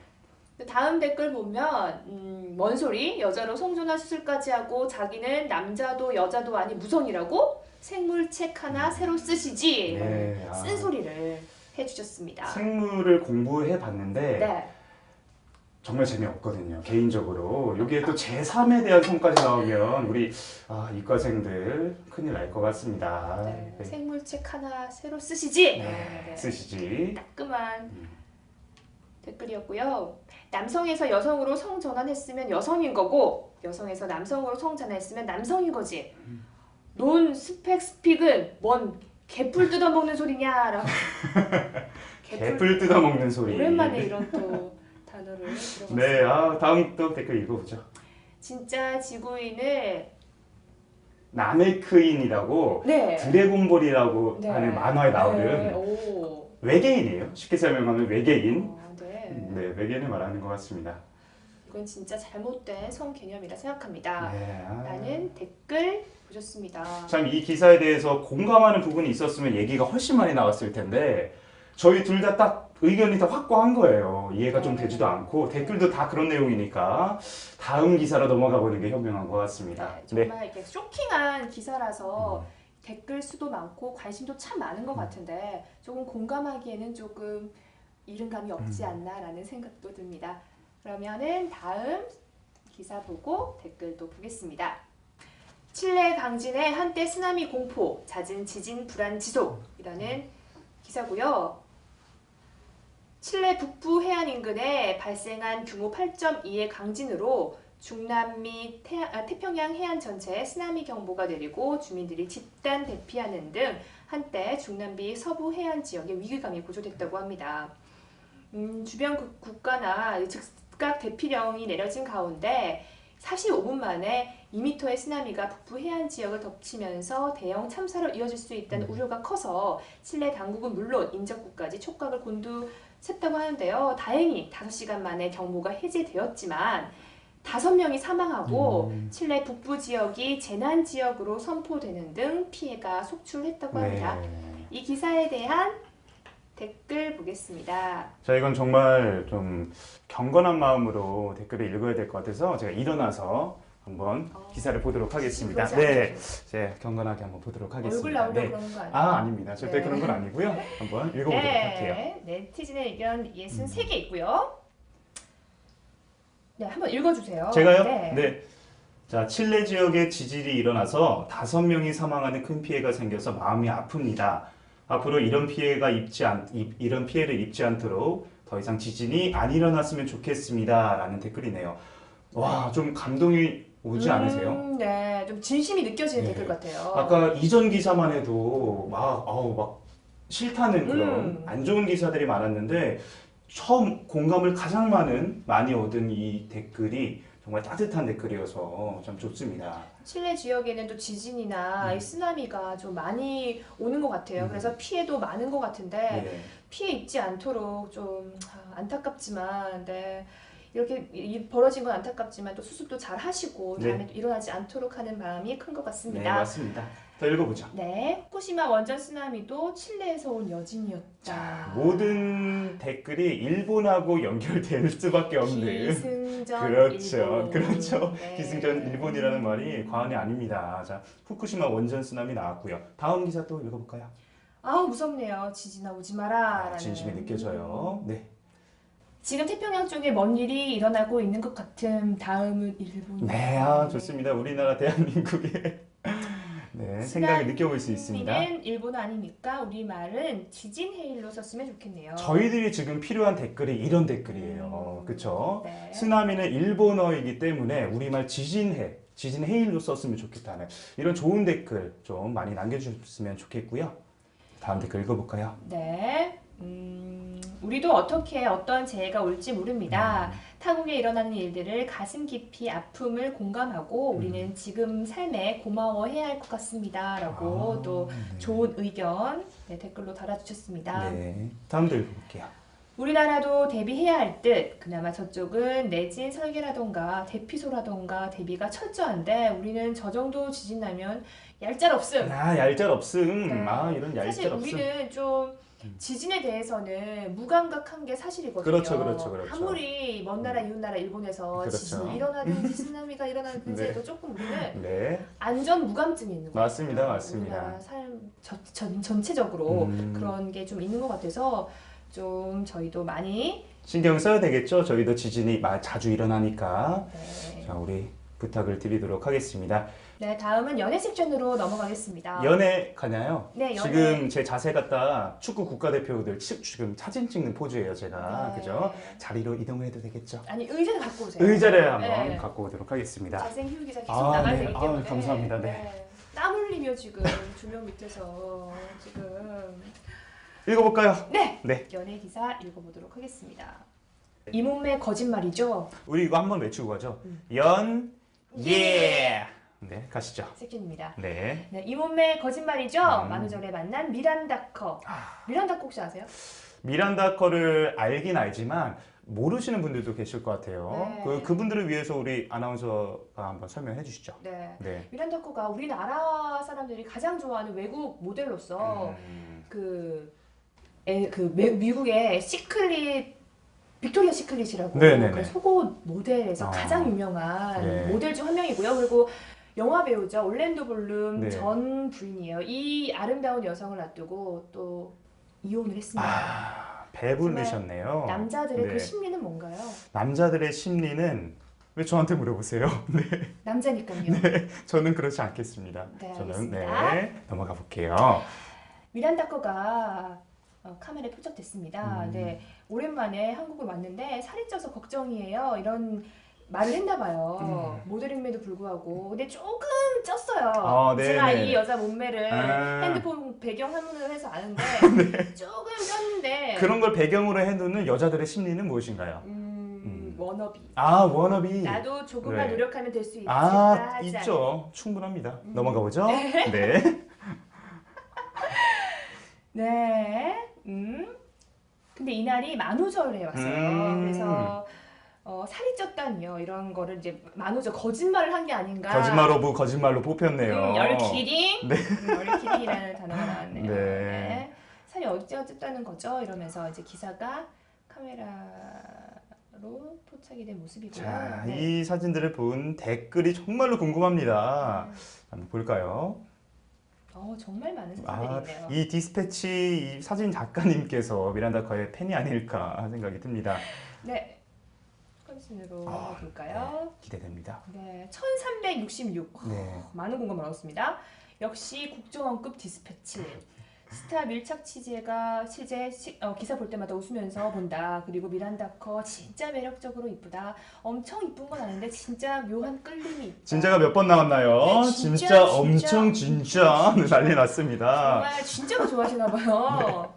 다음 댓글 보면 뭔 소리? 여자로 성전환 수술까지 하고 자기는 남자도 여자도 아닌 무성이라고? 생물책 하나 새로 쓰시지? 네, 쓴소리를 해주셨습니다. 생물을 공부해 봤는데 네. 정말 재미없거든요. 개인적으로. 여기에 또 제3에 대한 성까지 나오면 우리 이과생들 큰일 날 것 같습니다. 네. 네. 생물책 하나 새로 쓰시지? 네, 쓰시지. 따끔한 댓글이었고요. 남성에서 여성으로 성전환했으면 여성인 거고 여성에서 남성으로 성전환했으면 남성인 거지. 논 스펙스픽은 뭔 개뿔 뜯어먹는 소리냐라고. 개뿔 뜯어먹는 소리. 오랜만에 이런 또 단어를 들어봤습니다. 네, 다음 또 댓글 읽어보죠. 진짜 지구인을 나메크인이라고 네. 드래곤볼이라고 네. 하는 만화에 나오는 네. 오. 외계인이에요. 쉽게 설명하면 외계인. 네. 네, 외계인을 말하는 것 같습니다. 이건 진짜 잘못된 성 개념이라 생각합니다. 네, 라는 댓글 보셨습니다. 참 이 기사에 대해서 공감하는 부분이 있었으면 얘기가 훨씬 많이 나왔을 텐데 저희 둘 다 딱 의견이 다 확고한 거예요. 이해가 좀 되지도 않고 댓글도 다 그런 내용이니까 다음 기사로 넘어가 보는 게 현명한 것 같습니다. 네, 정말 이렇게 쇼킹한 기사라서 댓글 수도 많고 관심도 참 많은 것 같은데 조금 공감하기에는 조금 이른 감이 없지 않나라는 생각도 듭니다. 그러면은 다음 기사 보고 댓글도 보겠습니다. 칠레 강진의 한때 쓰나미 공포, 잦은 지진 불안 지속이라는 기사고요. 칠레 북부 해안 인근에 발생한 규모 8.2의 강진으로 중남미 태평양 해안 전체에 쓰나미 경보가 내리고 주민들이 집단 대피하는 등 한때 중남미 서부 해안 지역에 위기감이 고조됐다고 합니다. 주변 국가나 즉각 대피령이 내려진 가운데 45분 만에 2m의 쓰나미가 북부 해안 지역을 덮치면서 대형 참사로 이어질 수 있다는 우려가 커서 칠레 당국은 물론 인접국까지 촉각을 곤두셌다고 하는데요. 다행히 5시간 만에 경보가 해제되었지만 5명이 사망하고 칠레 북부 지역이 재난 지역으로 선포되는 등 피해가 속출했다고 합니다. 이 기사에 대한 댓글 보겠습니다. 자, 이건 정말 좀 경건한 마음으로 댓글을 읽어야 될 것 같아서 제가 일어나서 한번 기사를 보도록 하겠습니다. 네, 이제 경건하게 한번 보도록 하겠습니다. 얼굴 나오려고 네. 그러는 거 아니에요? 아닙니다. 절대 그런 건 아니고요. 한번 읽어보도록 할게요. 네티즌의 의견 63개 있고요. 네, 한번 읽어주세요. 제가요? 네. 자, 칠레 지역에 지진이 일어나서 5명이 사망하는 큰 피해가 생겨서 마음이 아픕니다. 앞으로 이런 이런 피해를 입지 않도록 더 이상 지진이 안 일어났으면 좋겠습니다. 라는 댓글이네요. 와, 좀 감동이 오지 않으세요? 네, 좀 진심이 느껴지는 댓글 같아요. 아까 이전 기사만 해도 막 싫다는 그런 안 좋은 기사들이 많았는데 처음 공감을 가장 많이 얻은 이 댓글이 정말 따뜻한 댓글이어서 참 좋습니다. 칠레 지역에는 또 지진이나 이 쓰나미가 좀 많이 오는 것 같아요. 그래서 피해도 많은 것 같은데 네. 피해 입지 않도록 좀 안타깝지만 이렇게 벌어진 건 안타깝지만 또 수습도 잘 하시고 다음에 또 일어나지 않도록 하는 마음이 큰 것 같습니다. 네, 맞습니다. 더 읽어보죠. 네, 후쿠시마 원전 쓰나미도 칠레에서 온 여진이었다. 자, 모든 댓글이 일본하고 연결될 수밖에 없는 기승전 그렇죠. 일본. 그렇죠. 네. 기승전 일본이라는 말이 과언이 아닙니다. 자, 후쿠시마 원전 쓰나미 나왔고요. 다음 기사 또 읽어볼까요? 무섭네요. 지진아 오지 마라. 라는. 진심이 느껴져요. 네. 지금 태평양 쪽에 뭔 일이 일어나고 있는 것 같은 다음은 일본. 네, 좋습니다. 우리나라 대한민국의 생각을 느껴볼 수 있습니다. 쓰나미는 일본어 아닙니까? 우리말은 지진 해일로 썼으면 좋겠네요. 저희들이 지금 필요한 댓글이 이런 댓글이에요. 그렇죠? 네. 쓰나미는 일본어이기 때문에 우리말 지진해, 지진 해일로 썼으면 좋겠다는 이런 좋은 댓글 좀 많이 남겨주셨으면 좋겠고요. 다음 댓글 읽어볼까요? 네. 우리도 어떻게 어떤 재해가 올지 모릅니다. 타국에 일어나는 일들을 가슴 깊이 아픔을 공감하고 우리는 지금 삶에 고마워해야 할 것 같습니다. 라고 또 네. 좋은 의견 댓글로 달아주셨습니다. 네. 다음도 읽어볼게요. 우리나라도 대비해야 할 듯. 그나마 저쪽은 내진 설계라던가 대피소라던가 대비가 철저한데 우리는 저 정도 지진 나면 얄짤없음. 아, 얄짤없음. 네. 아, 이런 사실 얄짤없음. 우리는 좀 지진에 대해서는 무감각한 게 사실이거든요. 그렇죠. 아무리 먼 나라 이웃 나라 일본에서 그렇죠. 지진이 일어나든지 쓰나미가 일어나든지 네. 해도 조금 우리는 네. 안전 무감증이 있는 것 같아요. 맞습니다. 우리나라 삶 전체적으로 음. 그런 게 좀 있는 것 같아서 좀 저희도 많이 신경 써야 되겠죠. 저희도 지진이 자주 일어나니까. 네. 자, 우리 부탁을 드리도록 하겠습니다. 네, 다음은 연애 섹션으로 넘어가겠습니다. 연애 가냐요? 네, 연애. 지금 제 자세가 딱 축구 국가대표들 지금 사진 찍는 포즈예요, 제가. 네. 그죠? 자리로 이동을 해도 되겠죠? 아니 의자를 갖고 오세요. 의자를 한번 네. 갖고 오도록 하겠습니다. 자생 휴 기자 계속 아, 나가야 네. 되기 아, 때문에 감사합니다. 네. 땀 흘리며 지금 조명 밑에서 지금 읽어볼까요? 네 네. 연예 기사 읽어보도록 하겠습니다. 이 몸매 거짓말이죠. 우리 이거 한번 외치고 가죠. 예! 네, 가시죠. 섹션입니다. 네. 네, 이 몸매 거짓말이죠. 만우절에 만난 미란다커. 미란다커 혹시 아세요? 미란다 커를 알긴 알지만 모르시는 분들도 계실 것 같아요. 네. 그분들을 위해서 우리 아나운서가 한번 설명해 주시죠. 네. 네. 미란다커가 우리나라 사람들이 가장 좋아하는 외국 모델로서 미국의 빅토리아 시클릿이라고 네네네. 그 속옷 모델에서 아. 가장 유명한 네. 모델 중 한 명이고요. 그리고 영화 배우죠. 올랜도 블룸 네. 전 부인이에요. 이 아름다운 여성을 놔두고 또 이혼을 했습니다. 아, 배부르셨네요. 남자들의 네. 그 심리는 뭔가요? 남자들의 심리는 왜 저한테 물어보세요? 네. 남자니까요. 저는 그렇지 않겠습니다. 네, 저는 알겠습니다. 넘어가 볼게요. 미란다커가 카메라에 포착됐습니다. 네, 오랜만에 한국을 왔는데 살이 쪄서 걱정이에요. 이런 말을 했나 봐요. 모델임에도 불구하고. 근데 조금 쪘어요. 아, 네네. 제가 이 여자 몸매를 아. 핸드폰 배경 화면으로 해서 아는데 조금 쪘는데 그런 걸 배경으로 해두는 여자들의 심리는 무엇인가요? 워너비. 아, 워너비. 나도 조금만 네. 노력하면 될 수 있을까 아, 하지 있죠. 충분합니다. 넘어가 보죠. 네. 네. 근데 이날이 만우절에 왔어요. 그래서 살이 쪘다니요. 이런 거를 이제 만우절 거짓말을 한 게 아닌가. 거짓말 오브 거짓말로 뽑혔네요. 열기링. 네. 열기링이라는 단어가 나왔네요. 네. 네. 살이 어쨌다는 거죠. 이러면서 이제 기사가 카메라로 포착이 된 모습이고요. 자, 네. 이 사진들을 본 댓글이 정말로 궁금합니다. 한번 볼까요? 정말 많은 아, 사진들이 있네요. 이 디스패치 이 사진 작가님께서 미란다 커의 팬이 아닐까 생각이 듭니다. 네. 컨디션으로 볼까요? 네, 기대됩니다. 네, 1366. 네. 많은 공감을 얻었습니다. 역시 국정원급 디스패치. 스타 밀착 취재 기사 볼 때마다 웃으면서 본다. 그리고 미란다커 진짜 매력적으로 이쁘다. 엄청 이쁜 건 아닌데 진짜 묘한 끌림이 있다. 진짜가 몇 번 나왔나요? 네, 진짜 엄청 진짜 난리 났습니다. 정말 진짜가 좋아하시나 봐요.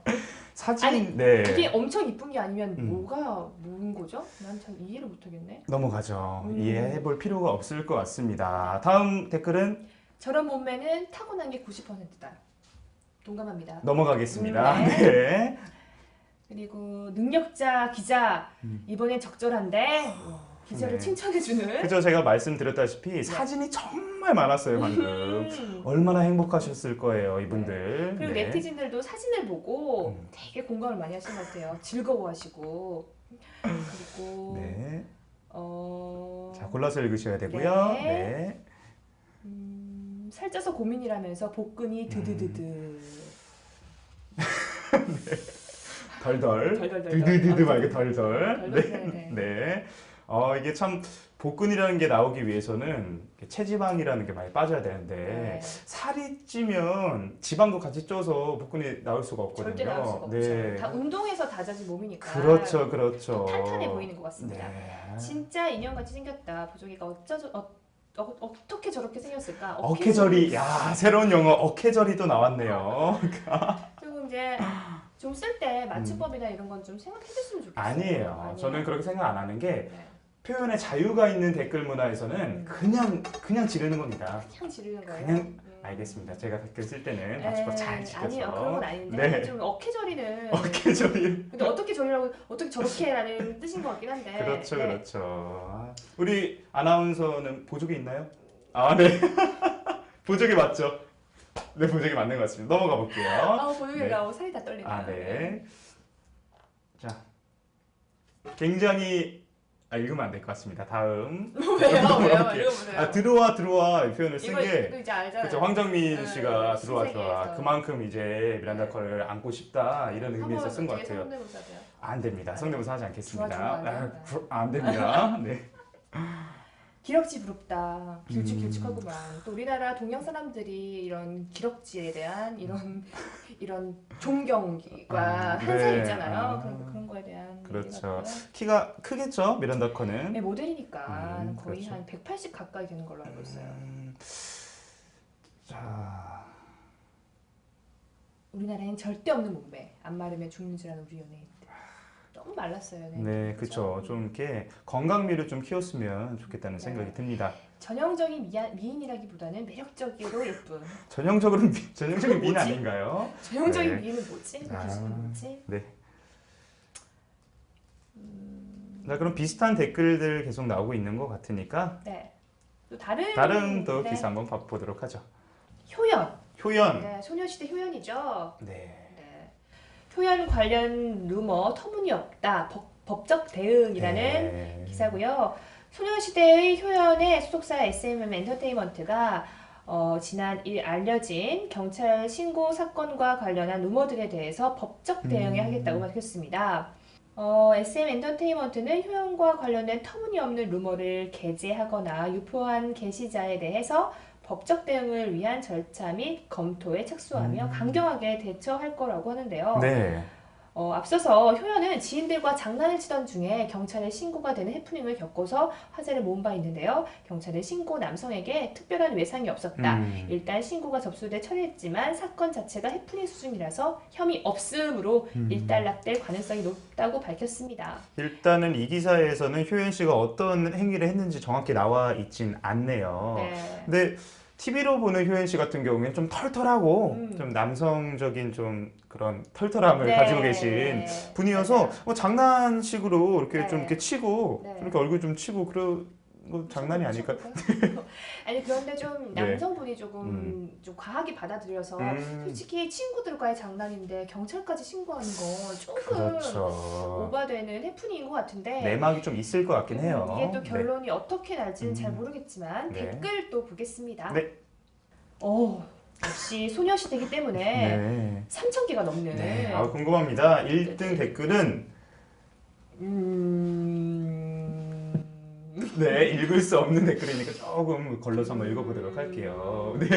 사진 아니, 네. 이게 엄청 이쁜 게 아니면 뭔 거죠? 난 잘 이해를 못하겠네. 넘어가죠. 이해해 볼 필요가 없을 것 같습니다. 다음 댓글은 저런 몸매는 타고난 게 90%다. 동감합니다. 넘어가겠습니다. 네. 네. 그리고 능력자 기자 이번엔 적절한데 기자를 네. 칭찬해주는. 그죠, 제가 말씀드렸다시피 사진이 정말 많았어요 방금. 얼마나 행복하셨을 거예요 이분들. 그리고 네. 네티즌들도 사진을 보고 되게 공감을 많이 하신 것 같아요. 즐거워하시고 그리고 네. 어... 자, 골라서 읽으셔야 되고요. 네. 네. 살쪄서 고민이라면서 복근이 드드드드. 덜덜. 덜덜덜덜. 드드드드 말고 덜덜. 덜덜. 네. 네. 이게 참 복근이라는 게 나오기 위해서는 체지방이라는 게 많이 빠져야 되는데 네. 살이 찌면 지방도 같이 쪄서 복근이 나올 수가 없거든요. 절대 나올 수가 네. 없죠. 다 운동해서 다져진 몸이니까. 그렇죠. 탄탄해 보이는 것 같습니다. 네. 진짜 인형같이 생겼다. 보조개가 어떻게 저렇게 생겼을까? 어케저리, 야 새로운 영어 어케저리도 나왔네요. 조금 이제 좀 쓸 때 맞춤법이나 이런 건 좀 생각해줬으면 좋겠어요. 아니에요. 저는 그렇게 생각 안 하는 게 네. 표현의 자유가 있는 댓글 문화에서는 그냥 지르는 겁니다. 그냥 지르는 거예요. 그냥 알겠습니다. 제가 댓글 쓸 때는 맞춤법 잘 지켜서. 아니요, 그런 건 아닌데 네. 좀 어케저리는 어케저리. 근데 어떻게 저리라고 어떻게 저렇게라는 뜻인 것 같긴 한데. 그렇죠, 네. 그렇죠. 우리 아나운서는 보조개 있나요? 아, 네. 보조개 맞죠? 네, 보조개 맞는 것 같습니다. 넘어가 볼게요. 보조개가 살이 다 떨리네요. 아, 네. 자, 굉장히 읽으면 안 될 것 같습니다. 다음. 왜요? 넘어갈게요. 읽어보세요. 들어와 이 표현을 쓴 이거 게 이제 알잖아요. 그렇죠. 황정민 네, 씨가 네, 들어와 신세계에서. 그만큼 이제 미란다 컬을 안고 싶다 이런 의미에서 쓴 것 같아요. 성대모사 돼요? 안 됩니다. 성대모사 하지 않겠습니다. 좋아, 안 돼요? 안 됩니다. 네. 기럭지 부럽다. 길쭉길쭉하구만. 또 우리나라 동양 사람들이 이런 기럭지에 대한 이런 존경과 네. 한상이 있잖아요. 아. 그런 거에 대한 그렇죠. 얘기가 키가 크겠죠, 미란다 컬은. 네, 모델이니까 거의 그렇죠. 한 180 가까이 되는 걸로 알고 있어요. 자, 우리나라엔 절대 없는 몸매. 안 마르면 죽는 줄 아는 우리 연예인. 너무 말랐어요. 네, 그렇죠. 좀 이렇게 건강미를 좀 키웠으면 좋겠다는 네. 생각이 듭니다. 전형적인 미인이라기보다는 매력적이로 예쁜. 전형적인 미인 뭐지? 아닌가요? 전형적인 네. 미인은 뭐지? 아. 뭐지? 네. 자, 그럼 비슷한 댓글들 계속 나오고 있는 것 같으니까 네. 또 다른 다른 또 기사 한번 보도록 하죠. 효연. 효연. 네, 소녀시대 효연이죠. 네. 네. 효연 관련 루머 터무니없다. 법적 대응이라는 네. 기사고요. 소녀시대의 효연의 소속사 SM 엔터테인먼트가 지난 1일 알려진 경찰 신고 사건과 관련한 루머들에 대해서 법적 대응을 하겠다고 밝혔습니다. SM 엔터테인먼트는 효연과 관련된 터무니없는 루머를 게재하거나 유포한 게시자에 대해서 법적 대응을 위한 절차 및 검토에 착수하며 강경하게 대처할 거라고 하는데요. 네. 앞서서 효연은 지인들과 장난을 치던 중에 경찰에 신고가 되는 해프닝을 겪어서 화제를 모은 바 있는데요. 경찰은 신고 남성에게 특별한 외상이 없었다. 일단 신고가 접수돼 처리했지만 사건 자체가 해프닝 수준이라서 혐의 없음으로 일단락될 가능성이 높다고 밝혔습니다. 일단은 이 기사에서는 효연 씨가 어떤 행위를 했는지 정확히 나와 있진 않네요. 네. 근데 TV로 보는 효연 씨 같은 경우에는 좀 털털하고 좀 음. 남성적인 좀 그런 털털함을 네. 가지고 계신 분이어서 맞아요. 장난식으로 이렇게 네. 좀 이렇게 치고 네. 이렇게 얼굴 좀 치고 그런 거 장난이 아닐까? 아니 그런데 좀 네. 남성분이 조금 좀 과하게 받아들여서 솔직히 친구들과의 장난인데 경찰까지 신고하는 건 조금 그렇죠. 오바되는 해프닝인 것 같은데 내막이 좀 있을 것 같긴 해요. 이게 또 결론이 어떻게 날지는 잘 모르겠지만 네. 댓글 또 보겠습니다. 네. 역시 소녀시대이기 때문에 네. 3,000개가 넘는 네. 궁금합니다. 1등 댓글은 네, 읽을 수 없는 댓글이니까 조금 걸러서 한번 읽어보도록 할게요. 네.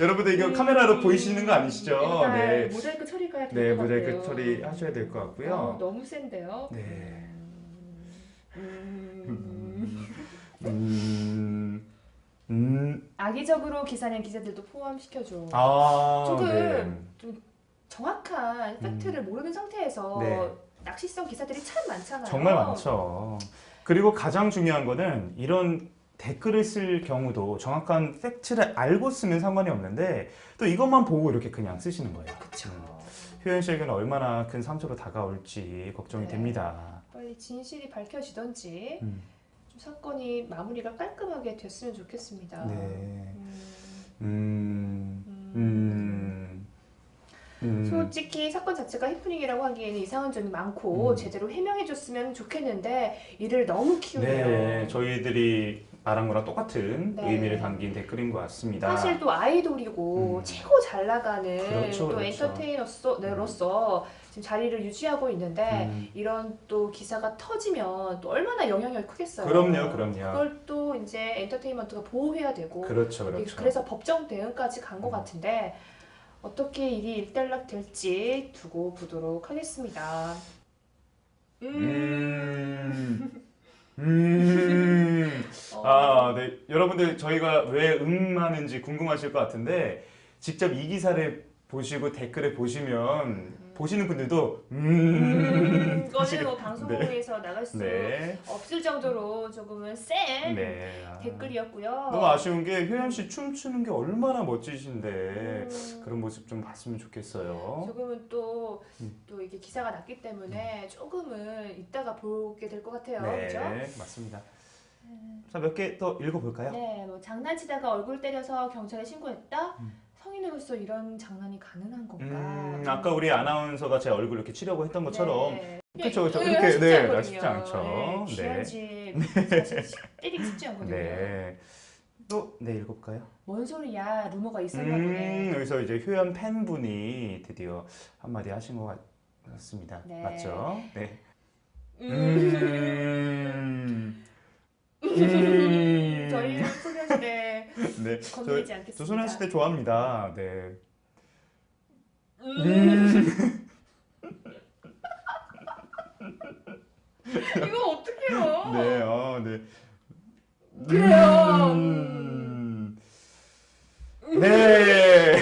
여러분들 이거 카메라로 보이시는 거 아니시죠? 네. 모자이크 처리가 될 것 네, 같고요. 모자이크 처리하셔야 될 것 같고요. 너무 센데요. 네. 악의적으로 기사낸 기자들도 포함시켜줘. 조금 네. 좀 정확한 팩트를 모르는 상태에서 네. 낚시성 기사들이 참 많잖아요. 정말 많죠. 그리고 가장 중요한 거는 이런 댓글을 쓸 경우도 정확한 팩트를 알고 쓰면 상관이 없는데 또 이것만 보고 이렇게 그냥 쓰시는 거예요. 그렇죠. 효연 씨에게는 얼마나 큰 상처로 다가올지 걱정이 네. 됩니다. 빨리 진실이 밝혀지던지 음. 좀 사건이 마무리가 깔끔하게 됐으면 좋겠습니다. 네. 솔직히 사건 자체가 해프닝이라고 하기에는 이상한 점이 많고 제대로 해명해줬으면 좋겠는데 이를 너무 키우네요. 네, 저희들이 말한 거랑 똑같은 네. 의미를 담긴 댓글인 것 같습니다. 사실 또 아이돌이고 최고 잘 나가는 그렇죠, 또 그렇죠. 엔터테이너로서 지금 자리를 유지하고 있는데 이런 또 기사가 터지면 또 얼마나 영향력이 크겠어요. 그럼요. 그걸 또 이제 엔터테인먼트가 보호해야 되고 그렇죠, 그렇죠. 그래서 법정 대응까지 간 것 같은데 어떻게 일이 일단락 될지 두고 보도록 하겠습니다. 네. 여러분들 저희가 왜 하는지 궁금하실 것 같은데 직접 이 기사를 보시고 댓글을 보시면 보시는 분들도 이거는 뭐 방송에서 나갈 수 네. 없을 정도로 조금은 센 네. 댓글이었고요. 너무 아쉬운 게 효연 씨 춤추는 게 얼마나 멋지신데 그런 모습 좀 봤으면 좋겠어요. 조금은 또 이게 기사가 났기 때문에 조금은 이따가 보게 될 것 같아요. 네, 그렇죠? 맞습니다. 자, 몇 개 더 읽어볼까요? 네, 뭐 장난치다가 얼굴 때려서 경찰에 신고했다. 성인으로서 이런 장난이 가능한 건가? 아까 우리 아나운서가 제 얼굴 이렇게 치려고 했던 것처럼 그렇죠, 이렇게 네, 쉽지 않죠. 네, 귀한 집 사실 때리기 쉽지 않거든요. 네. 또 읽어볼까요? 뭔 소리야? 루머가 있었나 보네. 여기서 이제 효연 팬분이 드디어 한마디 하신 것 같습니다. 네. 맞죠? 네. 저희는 소녀시대 네. 건드리지 않겠습니다. 저 소녀시대 좋아합니다. 네. 이거 어떡해요? 네, 네. 그래요. 네.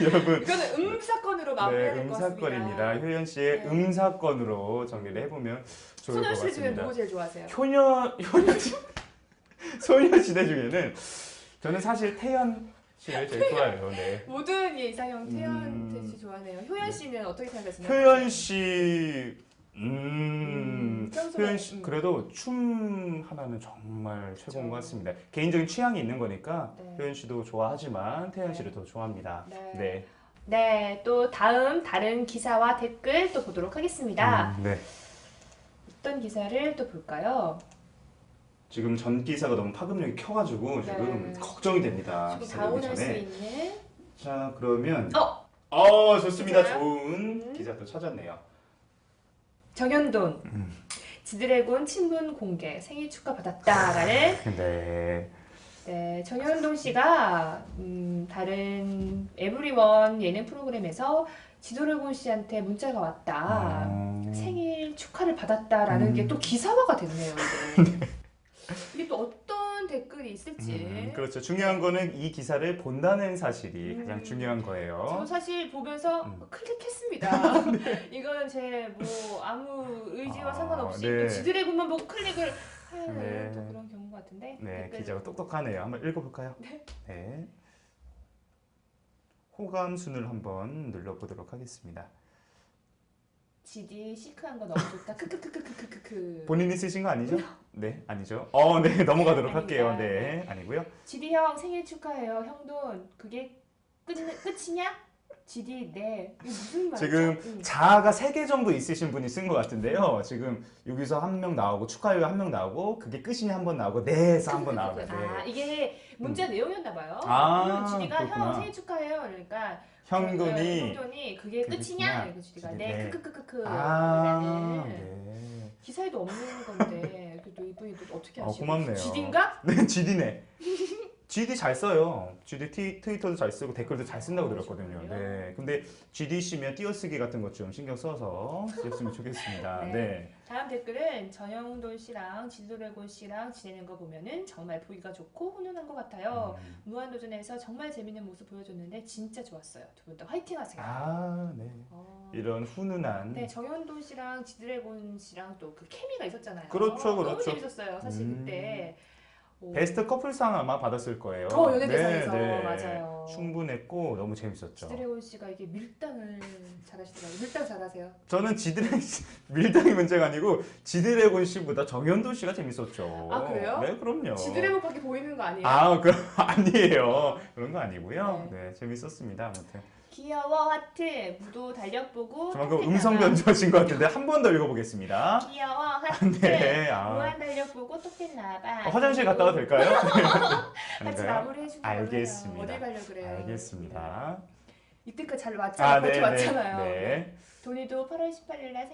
여러분. 이거는 사건으로 마무리해야 될 것 같습니다. 사건입니다. 효연 씨의 네. 사건으로 정리를 해보면 좋을 것 소녀시대 중에 같습니다. 누구 제일 좋아하세요? 소녀시대 중에는 저는 사실 태연 씨를 제일 좋아해요. 네. 모든 이상형 태연 씨 좋아하네요. 효연 씨는 어떻게 생각하시나요? 효연 씨, 평소에, 효연 씨 그래도 춤 하나는 정말 최고인 것 같습니다. 개인적인 취향이 있는 거니까 네. 효연 씨도 좋아하지만 태연 씨를 더 좋아합니다. 네. 네, 또 다음 다른 기사와 댓글 또 보도록 하겠습니다. 네. 어떤 기사를 또 볼까요? 지금 전 기사가 너무 파급력이 켜가지고 지금 걱정이 됩니다. 지금 다운할 수 있는. 자, 그러면 좋습니다. 기사요? 좋은 기사 또 찾았네요. 정현돈 지드래곤 친분 공개 생일 축하 받았다라는 네, 정현돈 씨가 다른 에브리원 예능 프로그램에서 지드래곤 씨한테 문자가 왔다. 생일 축하를 받았다라는 게 또 기사화가 됐네요. 이게 또 어떤 댓글이 있을지. 그렇죠. 중요한 거는 이 기사를 본다는 사실이 가장 중요한 거예요. 저는 사실 보면서 클릭했습니다. 네. 이거는 제 뭐 아무 의지와 상관없이 네. 또 지드래곤만 보고 클릭을 하는 네. 또 그런 경우 같은데. 네, 댓글. 기자가 똑똑하네요. 한번 읽어볼까요? 네. 호감순을 한번 눌러보도록 하겠습니다. GD 시크한 거 너무 좋다. 크크크크크크크. 본인이 쓰신 거 아니죠? 네, 아니죠. 네, 넘어가도록 아닙니다. 할게요. 네, 아니고요. GD 형 생일 축하해요. 형돈 그게 끝이냐? GD 네. 이게 무슨 말이죠? 지금 자아가 3개 정도 있으신 분이 쓴 것 같은데요. 지금 여기서 한 명 나오고 축하해요 한 명 나오고 그게 끝이냐 한 번 나오고 네에서 한 번 나오고. 네. 이게 문자 내용이었나 봐요. GD가 그렇구나. 형 생일 축하해요. 그러니까 형돈이 그게 끝이냐? 끝이냐? 이거 GD가 GD, 네 네. 크크크크크. 네. 기사에도 없는 건데 또 이분이 또 어떻게 아시고? 고맙네요. GD인가? 네, GD네. GD 잘 써요. GD 트위터도 잘 쓰고 댓글도 잘 쓴다고 들었거든요. 정말요? 네. 근데 GD 씨면 띄어쓰기 같은 것 좀 신경 써서 쓰셨으면 좋겠습니다. 네. 다음 댓글은 전영돈 씨랑 지드래곤 씨랑 지내는 거 보면은 정말 보기가 좋고 훈훈한 것 같아요. 무한도전에서 정말 재밌는 모습 보여줬는데 진짜 좋았어요. 두 분 다 화이팅 하세요. 네. 이런 훈훈한. 네, 정현돈 씨랑 지드래곤 씨랑 또 그 케미가 있었잖아요. 그렇죠, 너무 재밌었어요. 사실 그때. 베스트 커플상 아마 받았을 거예요. 연예대상에서 맞아요. 충분했고 너무 재밌었죠. 지드래곤 씨가 이게 밀당을 잘하시더라고요. 밀당 잘하세요. 저는 밀당이 문제가 아니고 지드래곤 씨보다 정현돈 씨가 재밌었죠. 아, 그래요? 네, 그럼요. 지드래곤밖에 보이는 거 아니에요? 아니에요. 그런 거 아니고요. 네, 재밌었습니다. 아무튼. 귀여워 하트 무도 달력 보고 저만큼 음성 변조하신 것 같은데 한 번 더 읽어보겠습니다. 귀여워 하트 네, 무한 달력 보고 똑똑했나봐. 화장실 갔다 와도 될까요? 같이 마무리해 주는 거예요. 알겠습니다. 어딜 가려고 그래요? 알겠습니다. 이때까지 잘 왔잖아요. 버텨 왔잖아요. 네. 돈이도 8월 18일 날